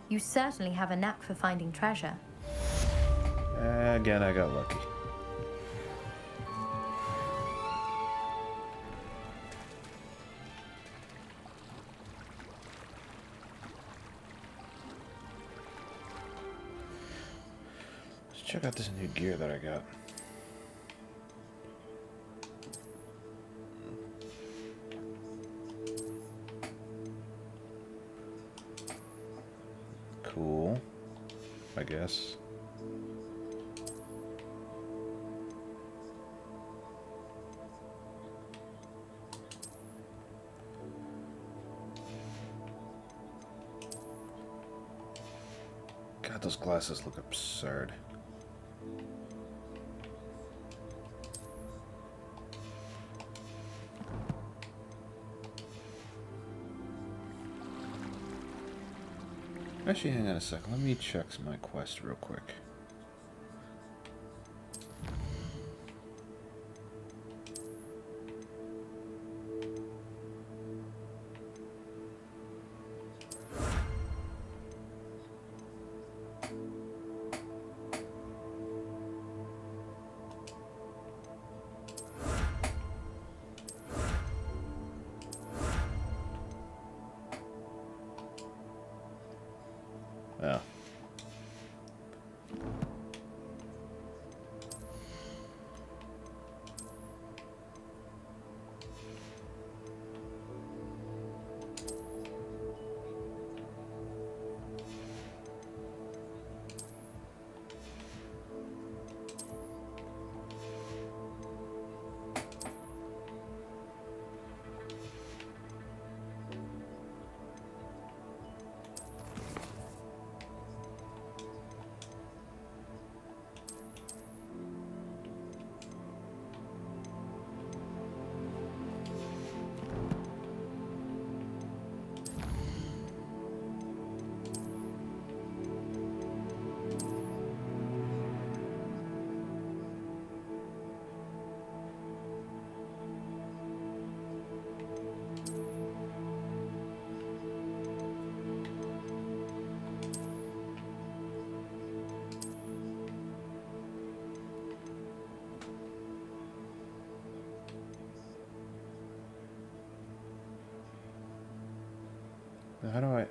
You certainly have a knack for finding treasure. Again, I got lucky. Let's check out this new gear that I got. Cool, I guess. God, those glasses look absurd. Actually, hang on a second. Let me check my quest real quick. Oh. How do I...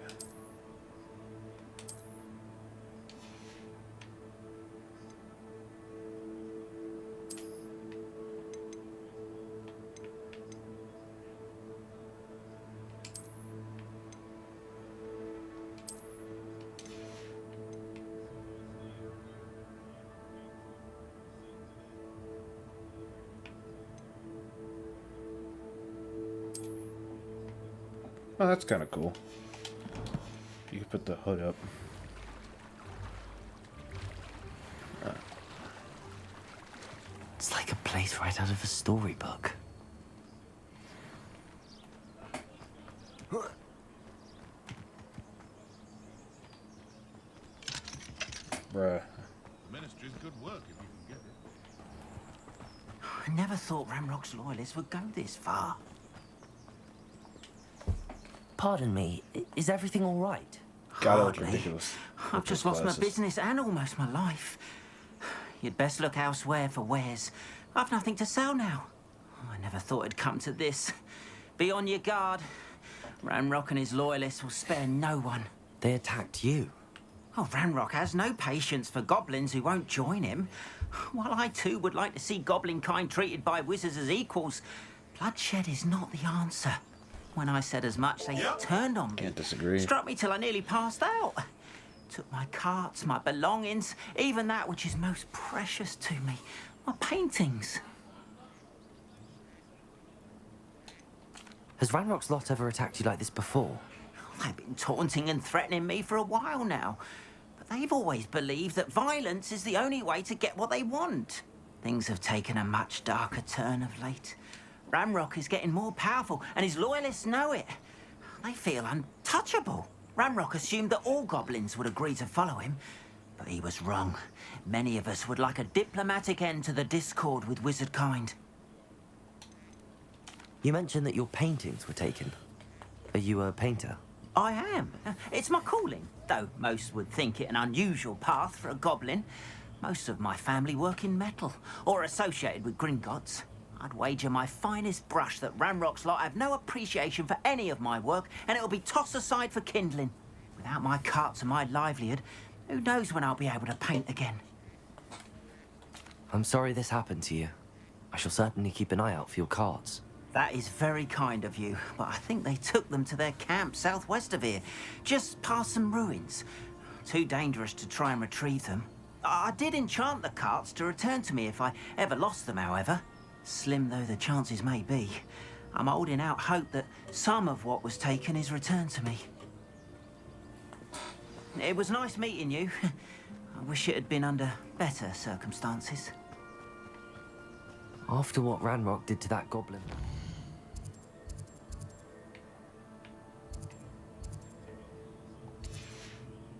Oh, that's kind of cool. You can put the hood up. It's like a place right out of a storybook. Bruh. The Ministry's good work if you can get it. I never thought Ramrock's loyalists would go this far. Pardon me, is everything all right? God, that was Hardly. ridiculous. I've just lost my business and almost my life. You'd best look elsewhere for wares. I've nothing to sell now. I never thought it'd come to this. Be on your guard. Ranrock and his loyalists will spare no one. They attacked you. Oh, Ranrock has no patience for goblins who won't join him. While I too would like to see goblin kind treated by wizards as equals, bloodshed is not the answer. When I said as much, they turned on me. Can't disagree. Struck me till I nearly passed out. Took my carts, my belongings, even that which is most precious to me, my paintings. Has Ranrock's lot ever attacked you like this before? They've been taunting and threatening me for a while now. But they've always believed that violence is the only way to get what they want. Things have taken a much darker turn of late. Ranrock is getting more powerful, and his loyalists know it. They feel untouchable. Ranrock assumed that all goblins would agree to follow him, but he was wrong. Many of us would like a diplomatic end to the discord with wizard kind. You mentioned that your paintings were taken. Are you a painter? I am. It's my calling, though most would think it an unusual path for a goblin. Most of my family work in metal, or associated with Gringotts. I'd wager my finest brush that Ranrock's lot have no appreciation for any of my work, and it'll be tossed aside for kindling. Without my carts and my livelihood, who knows when I'll be able to paint again? I'm sorry this happened to you. I shall certainly keep an eye out for your cards. That is very kind of you, but I think they took them to their camp southwest of here, just past some ruins. Too dangerous to try and retrieve them. I did enchant the carts to return to me if I ever lost them, however. Slim though the chances may be, I'm holding out hope that some of what was taken is returned to me. It was nice meeting you. I wish it had been under better circumstances. After what Ranrock did to that goblin...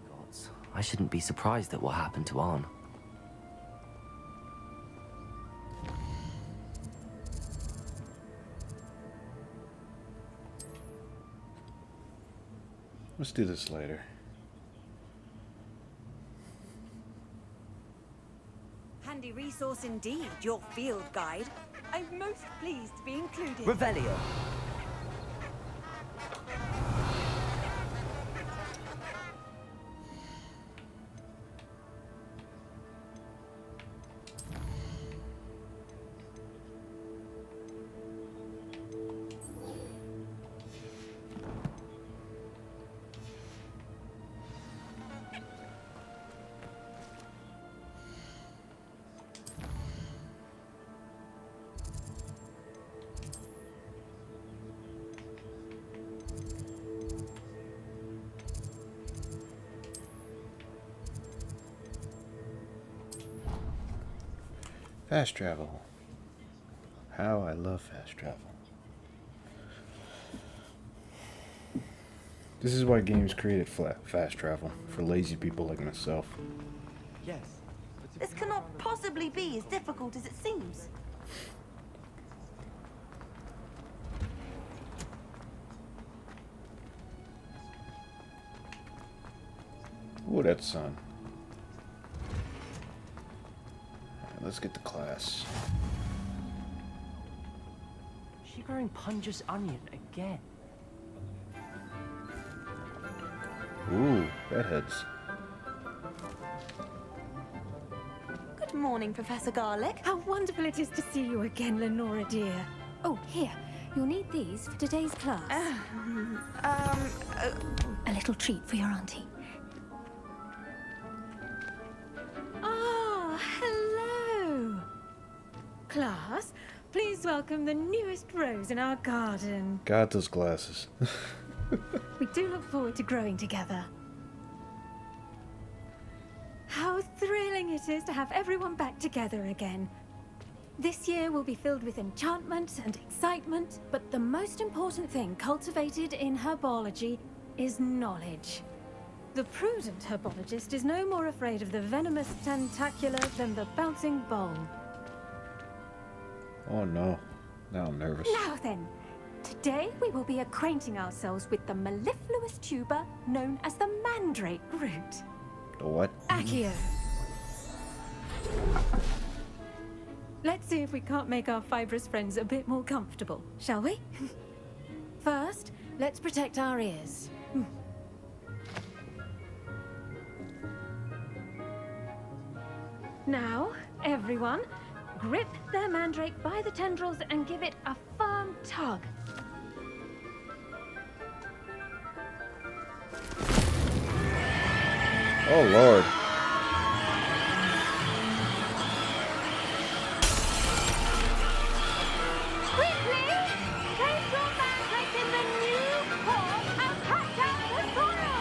Gods, I shouldn't be surprised at what happened to Arn. Let's do this later. Handy resource indeed, your field guide. I'm most pleased to be included. Revelio. Fast travel. How I love fast travel. This is why games created fast travel, for lazy people like myself. Yes. This cannot possibly be as difficult as it seems. Ooh, that sun. Alright, let's get to class. She growing Punja's onion again. Ooh, bedheads. Good morning, Professor Garlick. How wonderful it is to see you again, Lenora dear. Oh, here. You'll need these for today's class. A little treat for your auntie. Oh, hello. Class, please welcome the newest rose in our garden. God, those glasses. We do look forward to growing together. How thrilling it is to have everyone back together again. This year will be filled with enchantment and excitement, but the most important thing cultivated in herbology is knowledge. The prudent herbologist is no more afraid of the venomous tentacular than the bouncing bulb. Oh no. Now I'm nervous. Now then, today we will be acquainting ourselves with the mellifluous tuber known as the mandrake root. The what? Accio. Let's see if we can't make our fibrous friends a bit more comfortable, shall we? First, let's protect our ears. Now, everyone, grip their mandrake by the tendrils and give it a firm tug. Oh Lord. Quickly! Place your mandrake in the new pot and cut down the soil!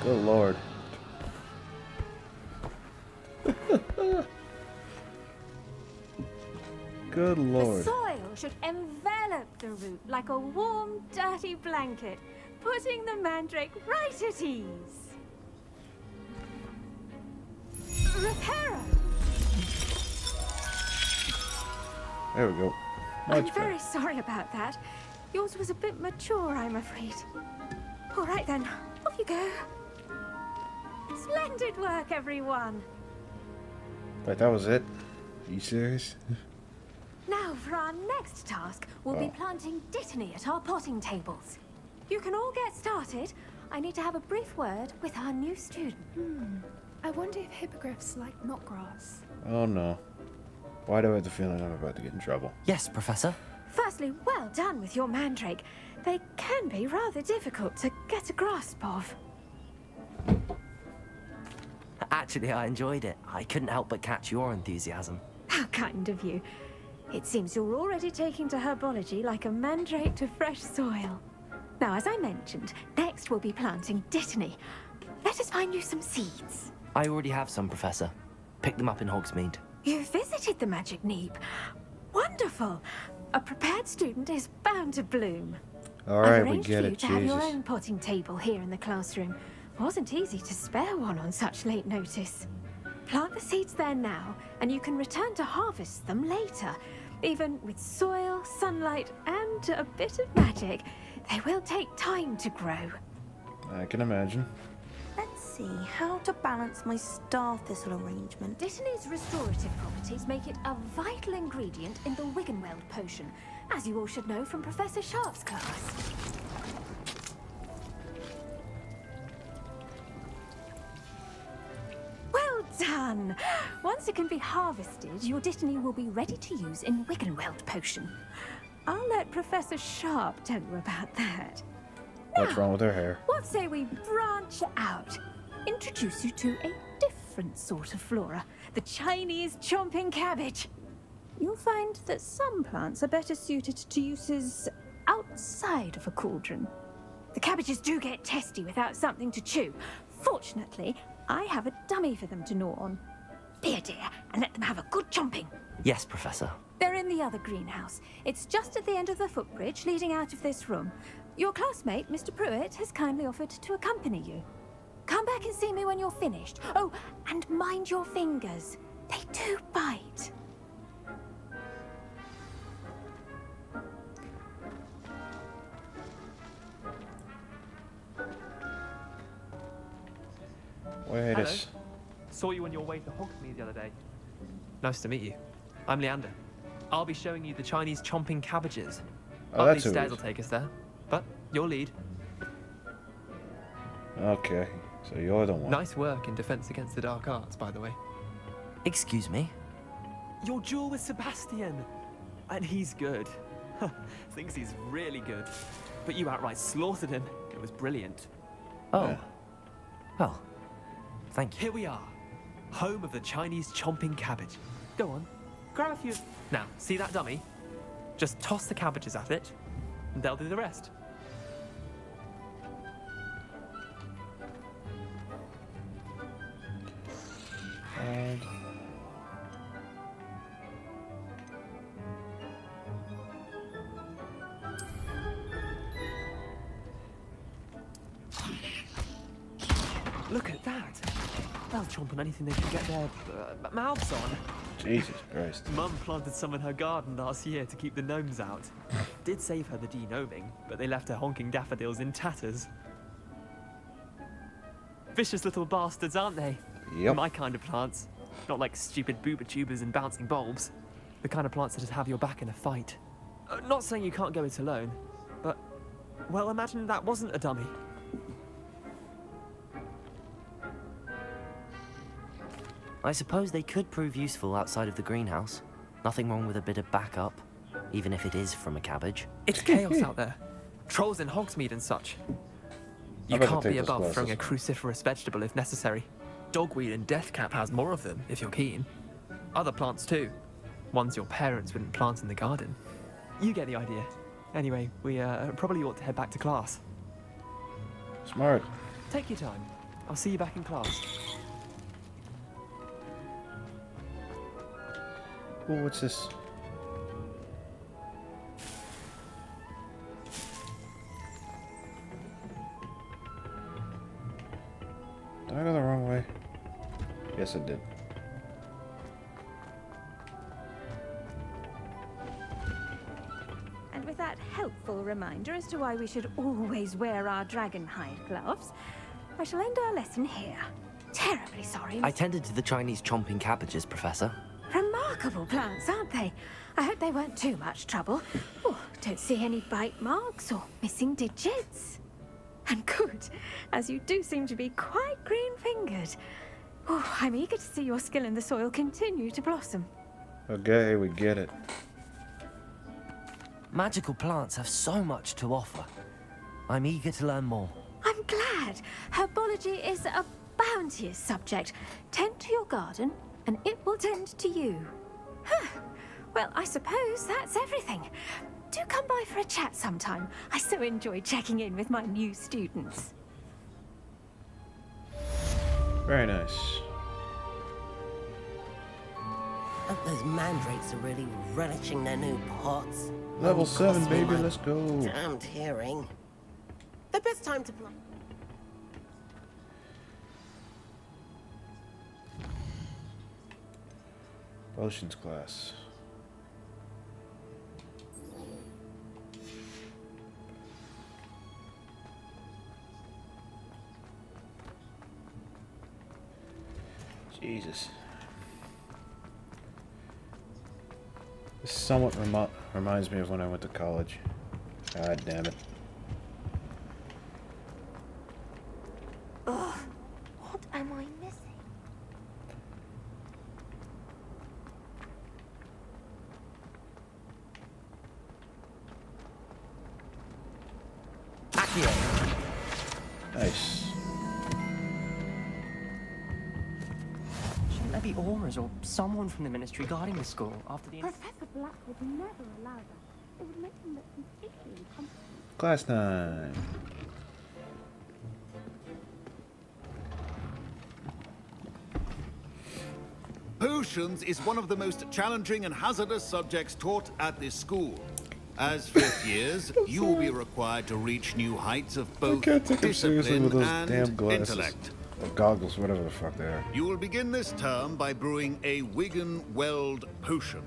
Good Lord. Good Lord. The soil should envelop the root like a warm, dirty blanket, putting the mandrake right at ease. Reparo! There we go. I'm Much very sorry about that. Yours was a bit mature, I'm afraid. All right then, off you go. Splendid work, everyone. Wait, that was it? Are you serious? Now for our next task, we'll be planting dittany at our potting tables. You can all get started. I need to have a brief word with our new student. I wonder if hippogriffs like knotgrass. Oh no. Why do I have the feeling I'm about to get in trouble? Yes, Professor. Firstly, well done with your mandrake. They can be rather difficult to get a grasp of. Actually, I enjoyed it. I couldn't help but catch your enthusiasm. How kind of you. It seems you're already taking to herbology like a mandrake to fresh soil. Now, as I mentioned, next we'll be planting dittany. Let us find you some seeds. I already have some, Professor. Picked them up in Hogsmeade. You visited the Magic Neep. Wonderful. A prepared student is bound to bloom. Alright, I've we arranged get for you it, to have your Jesus. own potting table here in the classroom. Wasn't easy to spare one on such late notice. Plant the seeds there now, and you can return to harvest them later. Even with soil, sunlight, and a bit of magic, they will take time to grow. I can imagine. Let's see how to balance my star thistle arrangement. Dittany's restorative properties make it a vital ingredient in the Wiggenweld potion, as you all should know from Professor Sharp's class. Well done! Once it can be harvested, your dittany will be ready to use in Wiggenweld potion. I'll let Professor Sharp tell you about that. What's wrong with her hair? What say we branch out? Introduce you to a different sort of flora, the Chinese chomping cabbage. You'll find that some plants are better suited to uses outside of a cauldron. The cabbages do get testy without something to chew. Fortunately, I have a dummy for them to gnaw on. Be a dear and let them have a good chomping. Yes, Professor. They're in the other greenhouse. It's just at the end of the footbridge leading out of this room. Your classmate, Mr. Pruitt, has kindly offered to accompany you. Come back and see me when you're finished. Oh, and mind your fingers. They do bite. Wait Hello. a Saw you on your way to Hogsmeade the other day. Nice to meet you. I'm Leander. I'll be showing you the Chinese chomping cabbages. Oh, that's These who it stairs is. will take us there. your lead. Okay, so you're the one. Nice work in defense against the dark arts, by the way. Excuse me? Your duel with Sebastian! And he's good. Thinks he's really good. But you outright slaughtered him. It was brilliant. Oh. Yeah. Well, thank you. Here we are. Home of the Chinese chomping cabbage. Go on, grab a few. Now, see that dummy? Just toss the cabbages at it, and they'll do the rest. And look at that. They'll chomp on anything they can get their mouths on. Jesus Christ. Mum planted some in her garden last year to keep the gnomes out. Did save her the de-gnoming, but they left her honking daffodils in tatters. Vicious little bastards, aren't they? Yep. My kind of plants. Not like stupid booba tubers and bouncing bulbs. The kind of plants that have your back in a fight. Not saying you can't go it alone, but, well, imagine that wasn't a dummy. I suppose they could prove useful outside of the greenhouse. Nothing wrong with a bit of backup, even if it is from a cabbage. It's chaos out there. Trolls in Hogsmeade and such. You can't be above throwing a cruciferous vegetable if necessary. Dogweed and deathcap has more of them, if you're keen. Other plants too. Ones your parents wouldn't plant in the garden. You get the idea. Anyway, we probably ought to head back to class. Smart. Take your time. I'll see you back in class. Oh, what's this? Did I go the wrong way? Yes, I did. And with that helpful reminder as to why we should always wear our dragon hide gloves, I shall end our lesson here. Terribly sorry. I tended to the Chinese chomping cabbages, Professor. Remarkable plants, aren't they? I hope they weren't too much trouble. Oh, don't see any bite marks or missing digits. And good, as you do seem to be quite green-fingered. Oh, I'm eager to see your skill in the soil continue to blossom. Okay, we get it. Magical plants have so much to offer. I'm eager to learn more. I'm glad. Herbology is a bounteous subject. Tend to your garden, and it will tend to you. Huh. Well, I suppose that's everything. Do come by for a chat sometime. I so enjoy checking in with my new students. Very nice. Hope those mandrakes are really relishing their new pots. Level 7, baby, let's go. Damned hearing. The best time to play. Potions class. Jesus. This somewhat reminds me of when I went to college. God damn it. Ugh, what am I missing? Nice. Shouldn't there be auras or someone from the ministry guarding the school after the... Professor Black would never allow that. It would make him look completely incompetent. Class time. Potions is one of the most challenging and hazardous subjects taught at this school. As fifth years, you will be required to reach new heights of both discipline with those and damn glasses. intellect. Or goggles, whatever the fuck they are. You will begin this term by brewing a Wigan Weld potion.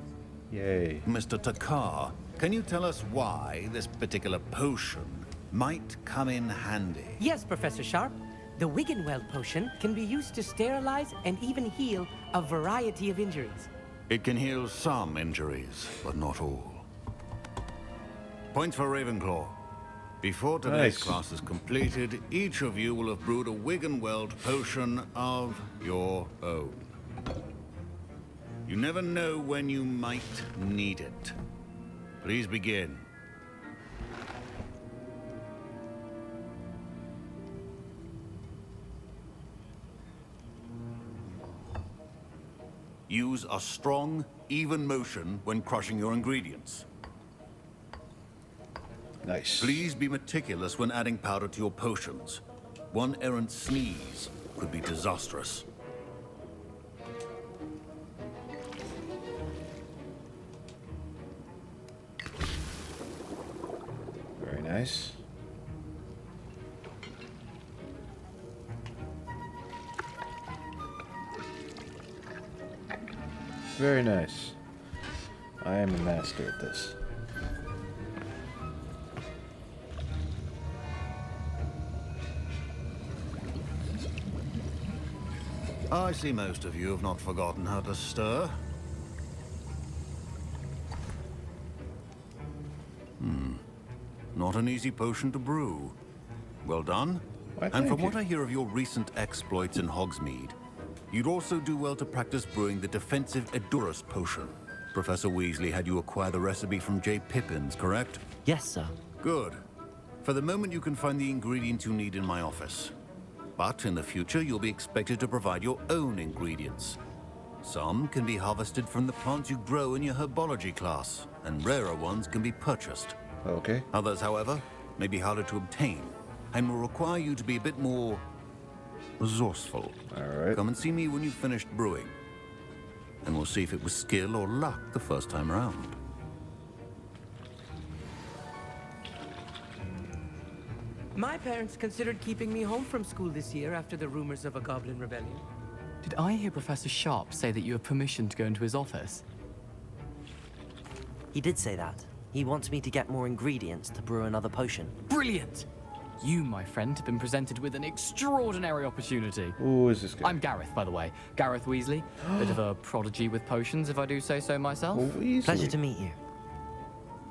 Yay. Mr. Takar, can you tell us why this particular potion might come in handy? Yes, Professor Sharp. The Wiggenweld potion can be used to sterilize and even heal a variety of injuries. It can heal some injuries, but not all. Points for Ravenclaw. Before today's class is completed, each of you will have brewed a Wiggenweld potion of your own. You never know when you might need it. Please begin. Use a strong, even motion when crushing your ingredients. Nice. Please be meticulous when adding powder to your potions. One errant sneeze could be disastrous. Very nice. Very nice. I am a master at this. I see most of you have not forgotten how to stir. Not an easy potion to brew. Well done. And from what I hear of your recent exploits in Hogsmeade, you'd also do well to practice brewing the defensive Edurus potion. Professor Weasley had you acquire the recipe from J. Pippins, correct? Yes, sir. Good. For the moment, you can find the ingredients you need in my office. But in the future, you'll be expected to provide your own ingredients. Some can be harvested from the plants you grow in your herbology class, and rarer ones can be purchased. Okay. Others, however, may be harder to obtain, and will require you to be a bit more resourceful. All right. Come and see me when you've finished brewing, and we'll see if it was skill or luck the first time around. My parents considered keeping me home from school this year after the rumors of a goblin rebellion. Did I hear Professor Sharp say that you have permission to go into his office? He did say that. He wants me to get more ingredients to brew another potion. Brilliant! You, my friend, have been presented with an extraordinary opportunity. Who is this guy? I'm Gareth, by the way. Gareth Weasley. Bit of a prodigy with potions, if I do say so myself. Pleasure to meet you.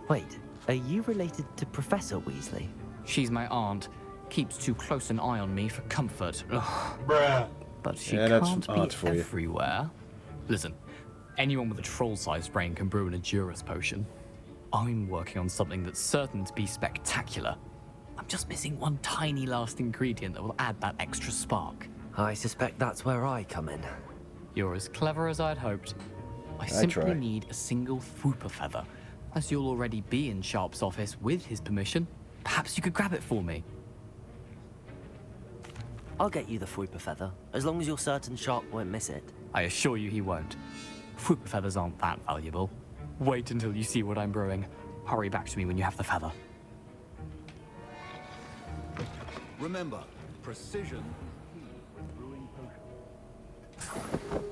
Wait, are you related to Professor Weasley? She's my aunt. Keeps too close an eye on me for comfort. Ugh. Bruh. But she Yeah, that's can't aunt be for you. everywhere. Listen, anyone with a troll-sized brain can brew an Edurus potion. I'm working on something that's certain to be spectacular. I'm just missing one tiny last ingredient that will add that extra spark. I suspect that's where I come in. You're as clever as I'd hoped. I simply try. need a single Fwooper feather. As you'll already be in Sharp's office with his permission, perhaps you could grab it for me. I'll get you the Fwooper feather, as long as you're certain Sharp won't miss it. I assure you he won't. Fwooper feathers aren't that valuable. Wait until you see what I'm brewing. Hurry back to me when you have the feather. Remember, precision with brewing potions.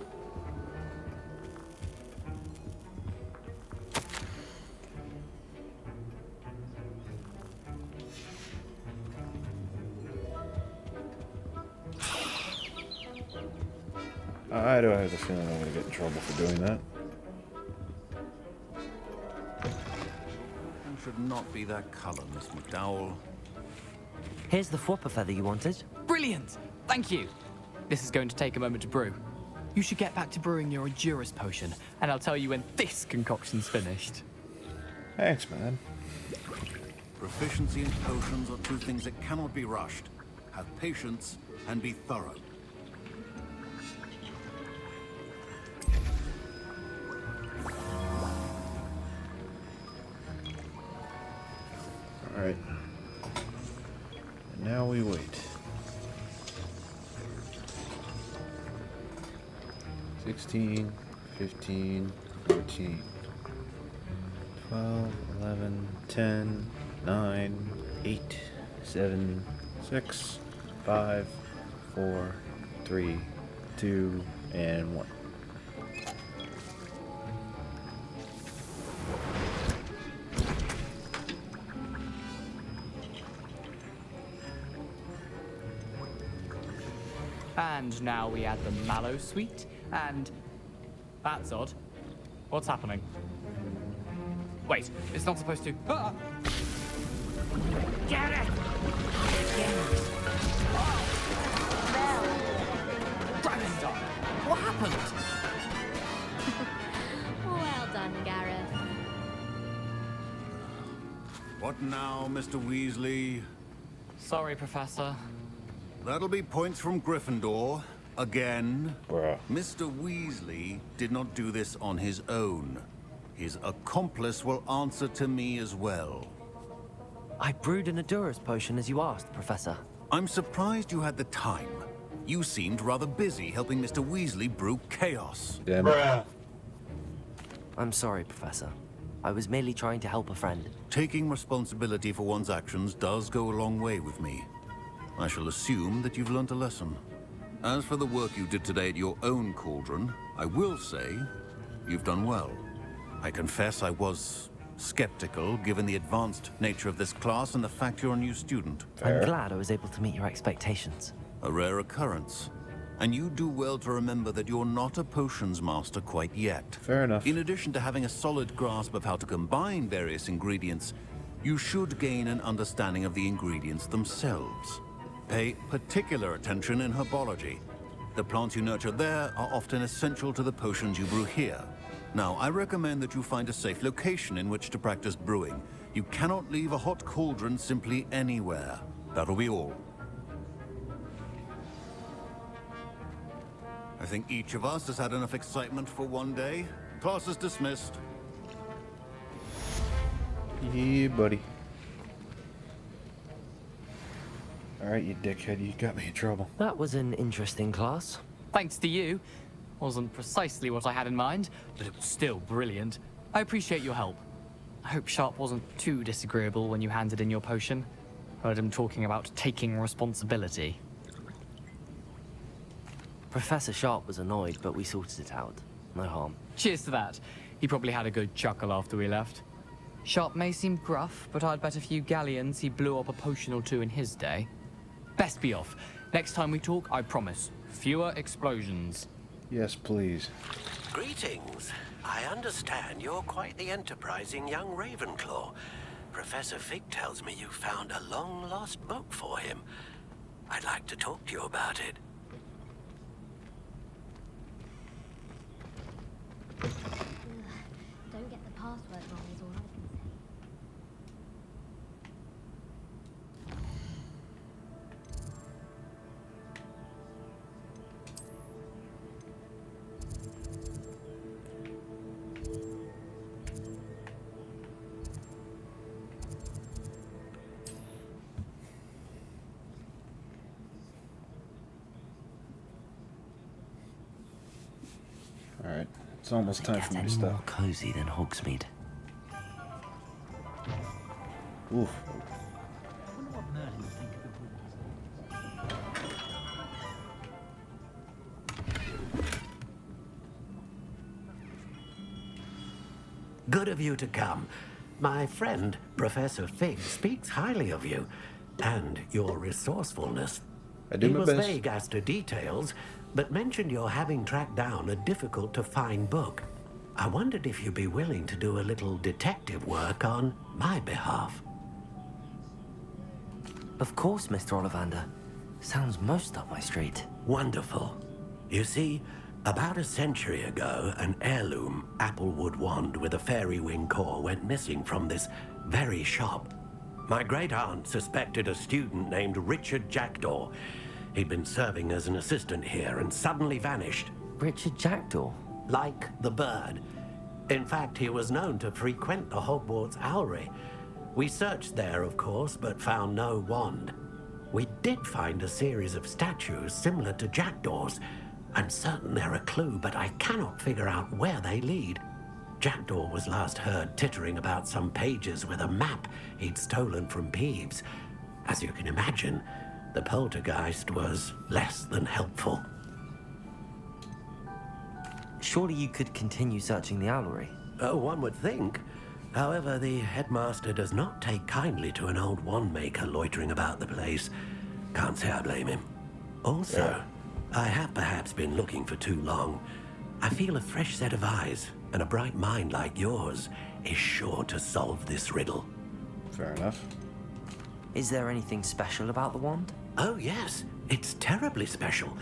I do have the feeling I'm going to get in trouble for doing that. Should not be that color, Miss McDowell. Here's the Fwooper feather you wanted. Brilliant! Thank you! This is going to take a moment to brew. You should get back to brewing your Edurus potion, and I'll tell you when this concoction's finished. Thanks, man. Proficiency in potions are two things that cannot be rushed. Have patience and be thorough. Alright. And now we wait. 16, 15, 14, 12, 11, 10, 9, 8, 7, 6, 5, 4, 3, 2, and 1. And now we add the mallow sweet, and... That's odd. What's happening? Wait, it's not supposed to... Ah! Get it! Dragonstone! What happened? Well done, Gareth. What now, Mr. Weasley? Sorry, Professor. That'll be points from Gryffindor. Again. Bruh. Mr. Weasley did not do this on his own. His accomplice will answer to me as well. I brewed an Adurus potion as you asked, Professor. I'm surprised you had the time. You seemed rather busy helping Mr. Weasley brew chaos. Damn it. I'm sorry, Professor. I was merely trying to help a friend. Taking responsibility for one's actions does go a long way with me. I shall assume that you've learnt a lesson. As for the work you did today at your own cauldron, I will say you've done well. I confess I was skeptical, given the advanced nature of this class and the fact you're a new student. I'm glad I was able to meet your expectations. A rare occurrence. And you do well to remember that you're not a potions master quite yet. Fair enough. In addition to having a solid grasp of how to combine various ingredients, you should gain an understanding of the ingredients themselves. Pay particular attention in herbology. The plants you nurture there are often essential to the potions you brew here. Now, I recommend that you find a safe location in which to practice brewing. You cannot leave a hot cauldron simply anywhere. That'll be all. I think each of us has had enough excitement for one day. Class is dismissed. Yeah, buddy. Alright, you dickhead, you got me in trouble. That was an interesting class. Thanks to you. Wasn't precisely what I had in mind, but it was still brilliant. I appreciate your help. I hope Sharp wasn't too disagreeable when you handed in your potion. Heard him talking about taking responsibility. Professor Sharp was annoyed, but we sorted it out. No harm. Cheers to that. He probably had a good chuckle after we left. Sharp may seem gruff, but I'd bet a few galleons he blew up a potion or two in his day. Best be off. Next time we talk, I promise, fewer explosions. Yes, please. Greetings. I understand you're quite the enterprising young Ravenclaw. Professor Fig tells me you found a long-lost book for him. I'd like to talk to you about it. Don't get the password wrong is all I can say. Alright, it's almost time for me to Any stop. more cozy than Hogsmeade? Oof. Good of you to come. My friend, Professor Fig, speaks highly of you and your resourcefulness. I do he my was best. vague as to details, but mentioned your having tracked down a difficult-to-find book. I wondered if you'd be willing to do a little detective work on my behalf. Of course, Mr. Ollivander. Sounds most up my street. Wonderful. You see, about a century ago, an heirloom applewood wand with a fairy wing core went missing from this very shop. My great-aunt suspected a student named Richard Jackdaw. He'd been serving as an assistant here and suddenly vanished. Richard Jackdaw? Like the bird. In fact, he was known to frequent the Hogwarts Owlery. We searched there, of course, but found no wand. We did find a series of statues similar to Jackdaw's. I'm certain they're a clue, but I cannot figure out where they lead. Jackdaw was last heard tittering about some pages with a map he'd stolen from Peeves. As you can imagine, the poltergeist was less than helpful. Surely you could continue searching the Owlery. Oh, one would think. However, the headmaster does not take kindly to an old wand maker loitering about the place. Can't say I blame him. Also, I have perhaps been looking for too long. I feel a fresh set of eyes, and a bright mind like yours is sure to solve this riddle. Fair enough. Is there anything special about the wand? Oh, yes. It's terribly special.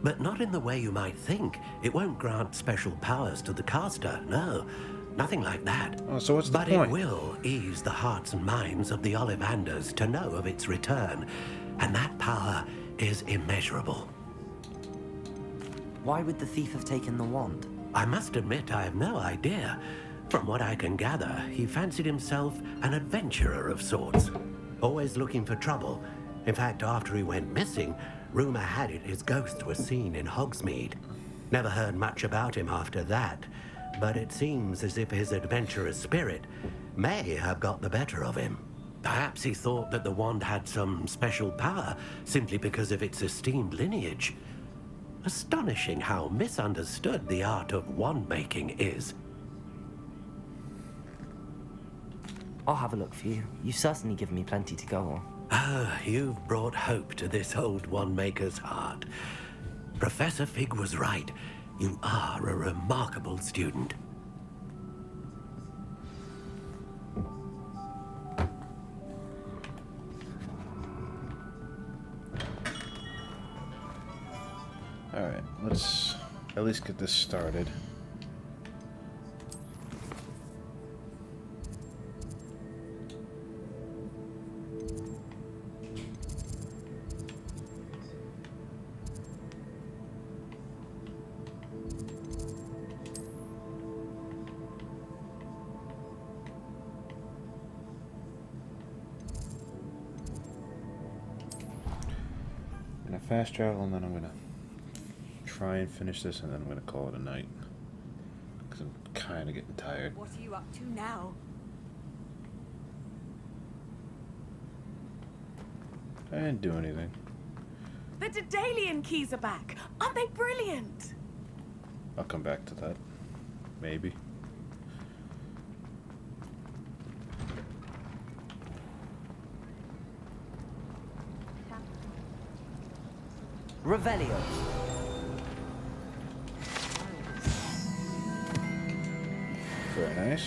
But not in the way you might think. It won't grant special powers to the caster, no. Nothing like that. Oh, so what's the point? But it will ease the hearts and minds of the Ollivanders to know of its return. And that power is immeasurable. Why would the thief have taken the wand? I must admit I have no idea. From what I can gather, he fancied himself an adventurer of sorts. Always looking for trouble. In fact, after he went missing, rumor had it his ghost was seen in Hogsmeade. Never heard much about him after that, but it seems as if his adventurous spirit may have got the better of him. Perhaps he thought that the wand had some special power simply because of its esteemed lineage. Astonishing how misunderstood the art of wand-making is. I'll have a look for you. You've certainly given me plenty to go on. Ah, you've brought hope to this old wand-maker's heart. Professor Fig was right. You are a remarkable student. Alright, let's at least get this started. I'm gonna fast travel and then I'm gonna try and finish this, and then I'm gonna call it a night because I'm kind of getting tired. What are you up to now? I didn't do anything. The Daedalian keys are back. Aren't they brilliant? I'll come back to that. Maybe. Revelio. Very nice.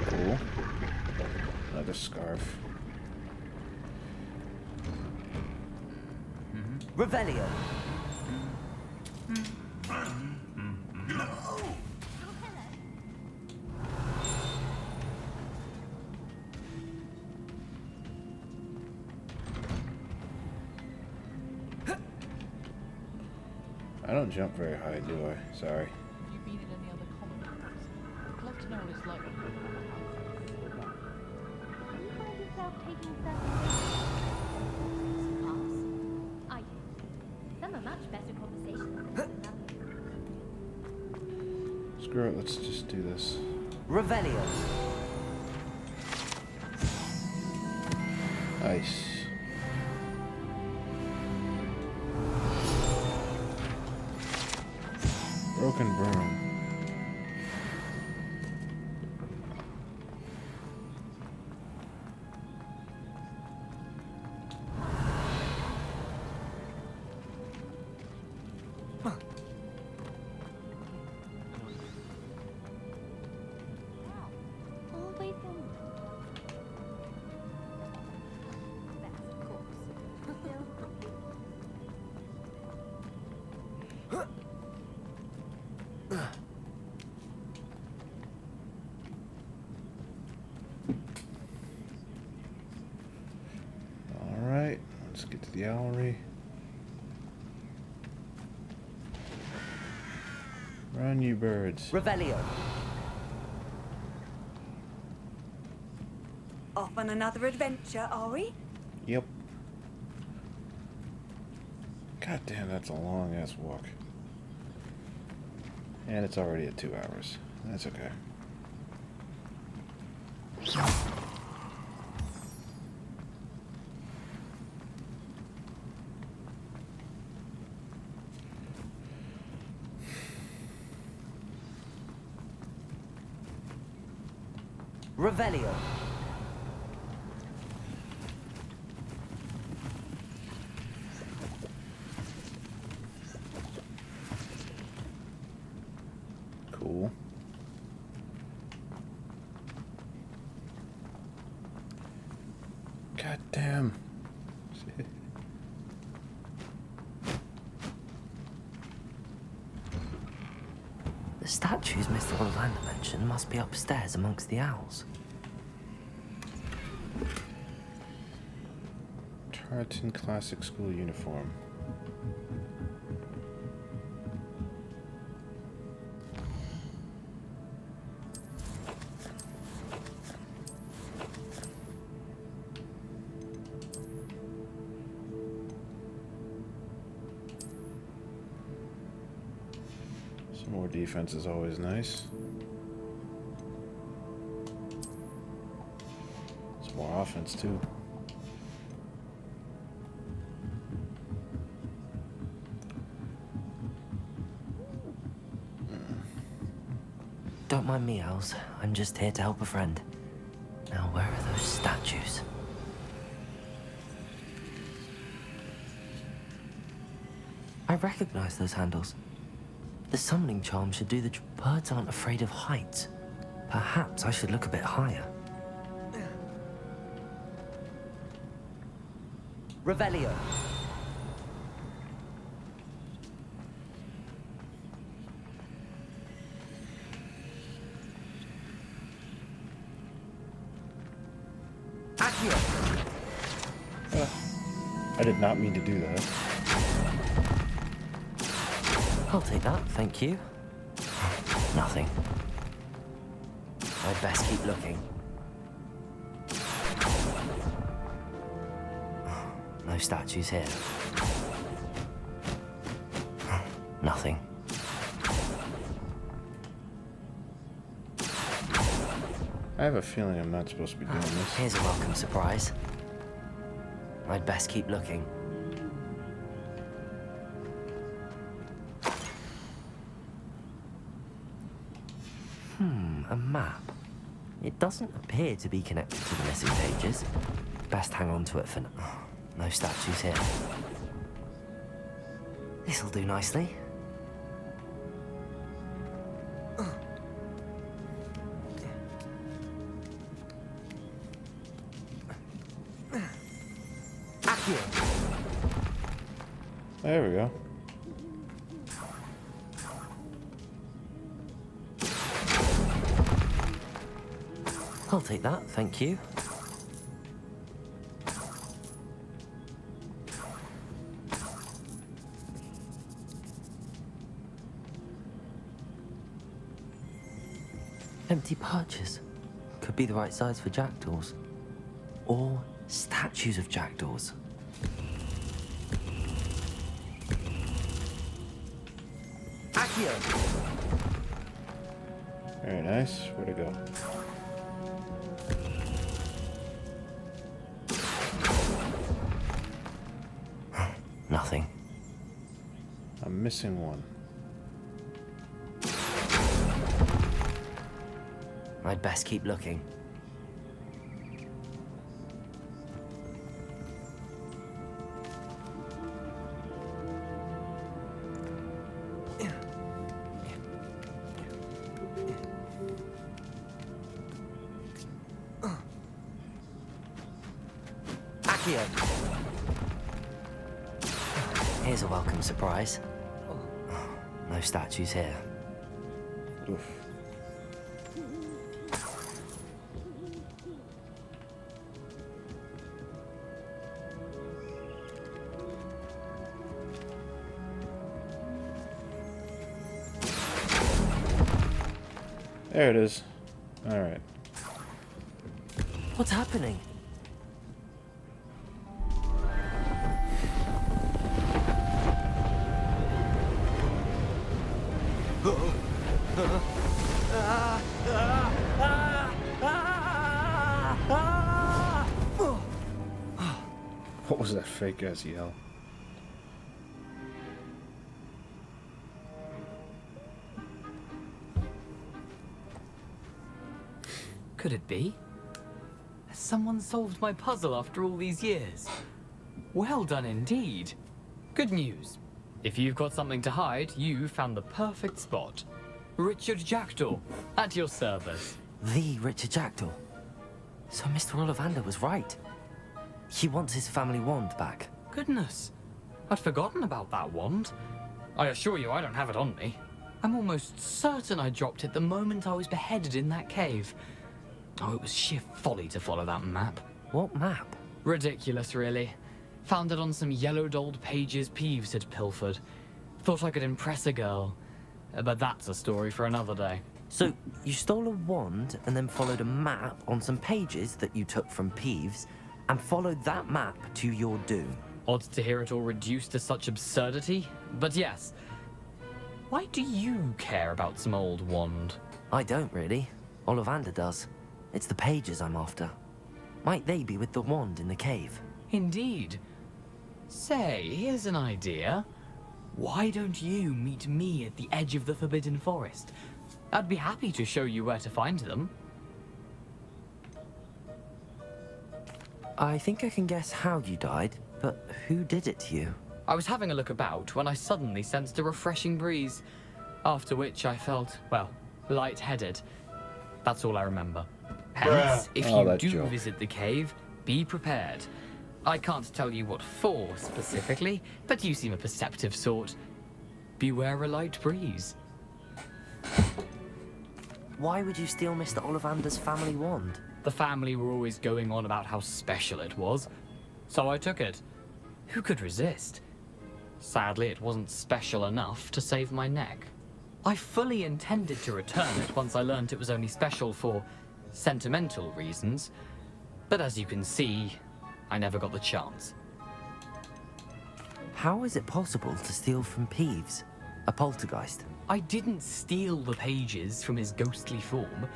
Cool. Another scarf. Revelio. I don't jump very high, do I? Sorry. Have you been in any other common rooms? I'd love to know what it's like when you're Do you find yourself taking certain class? I do. Some are much better conversational than others. Screw it, let's just do this. Revelio. Nice. Broken broom. Always on. Best, of course. Alright, let's get to the owlery. Run, you birds. Revelio. Off on another adventure, are we? Yep. God damn, that's a long ass walk. And it's already at 2 hours. That's okay. Revelio. Cool. God damn. The statues Mr. Ollivander mentioned must be upstairs amongst the owls. Tarleton Classic School uniform. Some more defense is always nice. Some more offense too. Don't mind me, owls. I'm just here to help a friend. Now, where are those statues? I recognize those handles. The summoning charm should do the birds aren't afraid of heights. Perhaps I should look a bit higher. Revelio. I did not mean to do that. I'll take that, thank you. Nothing. I'd best keep looking. No statues here. Nothing. I have a feeling I'm not supposed to be doing this. Here's a welcome surprise. I'd best keep looking. A map. It doesn't appear to be connected to the missing pages. Best hang on to it for now. No statues here. This'll do nicely. There we go. I'll take that, thank you. Empty perches. Could be the right size for jackdaws. Or statues of jackdaws. Very nice. Where'd it go? Nothing. I'm missing one. I'd best keep looking. Here's a welcome surprise. No statues here. Oof. There it is. All right. What's happening? What was that fake ass yell? Could it be? Has someone solved my puzzle after all these years? Well done indeed. Good news. If you've got something to hide, you found the perfect spot. Richard Jackdaw, at your service. The Richard Jackdaw. So Mr. Ollivander was right. He wants his family wand back. Goodness, I'd forgotten about that wand. I assure you I don't have it on me. I'm almost certain I dropped it the moment I was beheaded in that cave. Oh, it was sheer folly to follow that map. What map? Ridiculous, really. Found it on some yellowed old pages Peeves had pilfered. Thought I could impress a girl. But that's a story for another day. So, you stole a wand and then followed a map on some pages that you took from Peeves and followed that map to your doom. Odd to hear it all reduced to such absurdity, but yes. Why do you care about some old wand? I don't really. Ollivander does. It's the pages I'm after. Might they be with the wand in the cave? Indeed. Say, here's an idea. Why don't you meet me at the edge of the Forbidden Forest? I'd be happy to show you where to find them. I think I can guess how you died, but who did it to you? I was having a look about when I suddenly sensed a refreshing breeze, after which I felt, well, lightheaded. That's all I remember. Hence, if you do visit the cave, be prepared. I can't tell you what for specifically, but you seem a perceptive sort. Beware a light breeze. Why would you steal Mr. Ollivander's family wand? The family were always going on about how special it was, so I took it. Who could resist? Sadly, it wasn't special enough to save my neck. I fully intended to return it once I learned it was only special for sentimental reasons, but as you can see, I never got the chance. How is it possible to steal from Peeves, a poltergeist? I didn't steal the pages from his ghostly form.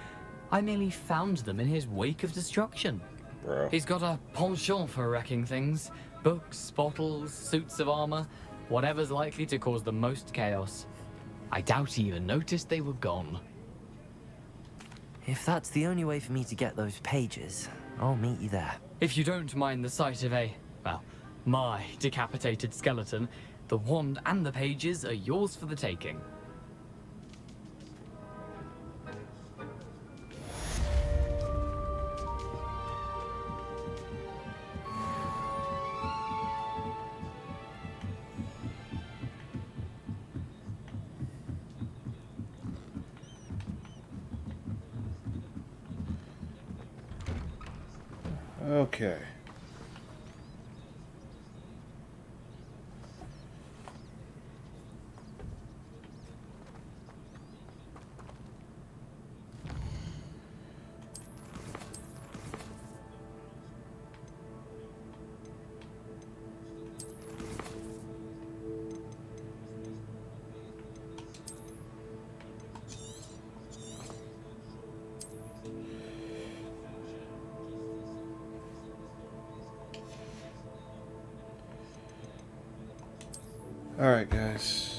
I merely found them in his wake of destruction. Bro. He's got a penchant for wrecking things. Books, bottles, suits of armor, whatever's likely to cause the most chaos. I doubt he even noticed they were gone. If that's the only way for me to get those pages, I'll meet you there. If you don't mind the sight of my decapitated skeleton, the wand and the pages are yours for the taking. Okay. Alright, guys.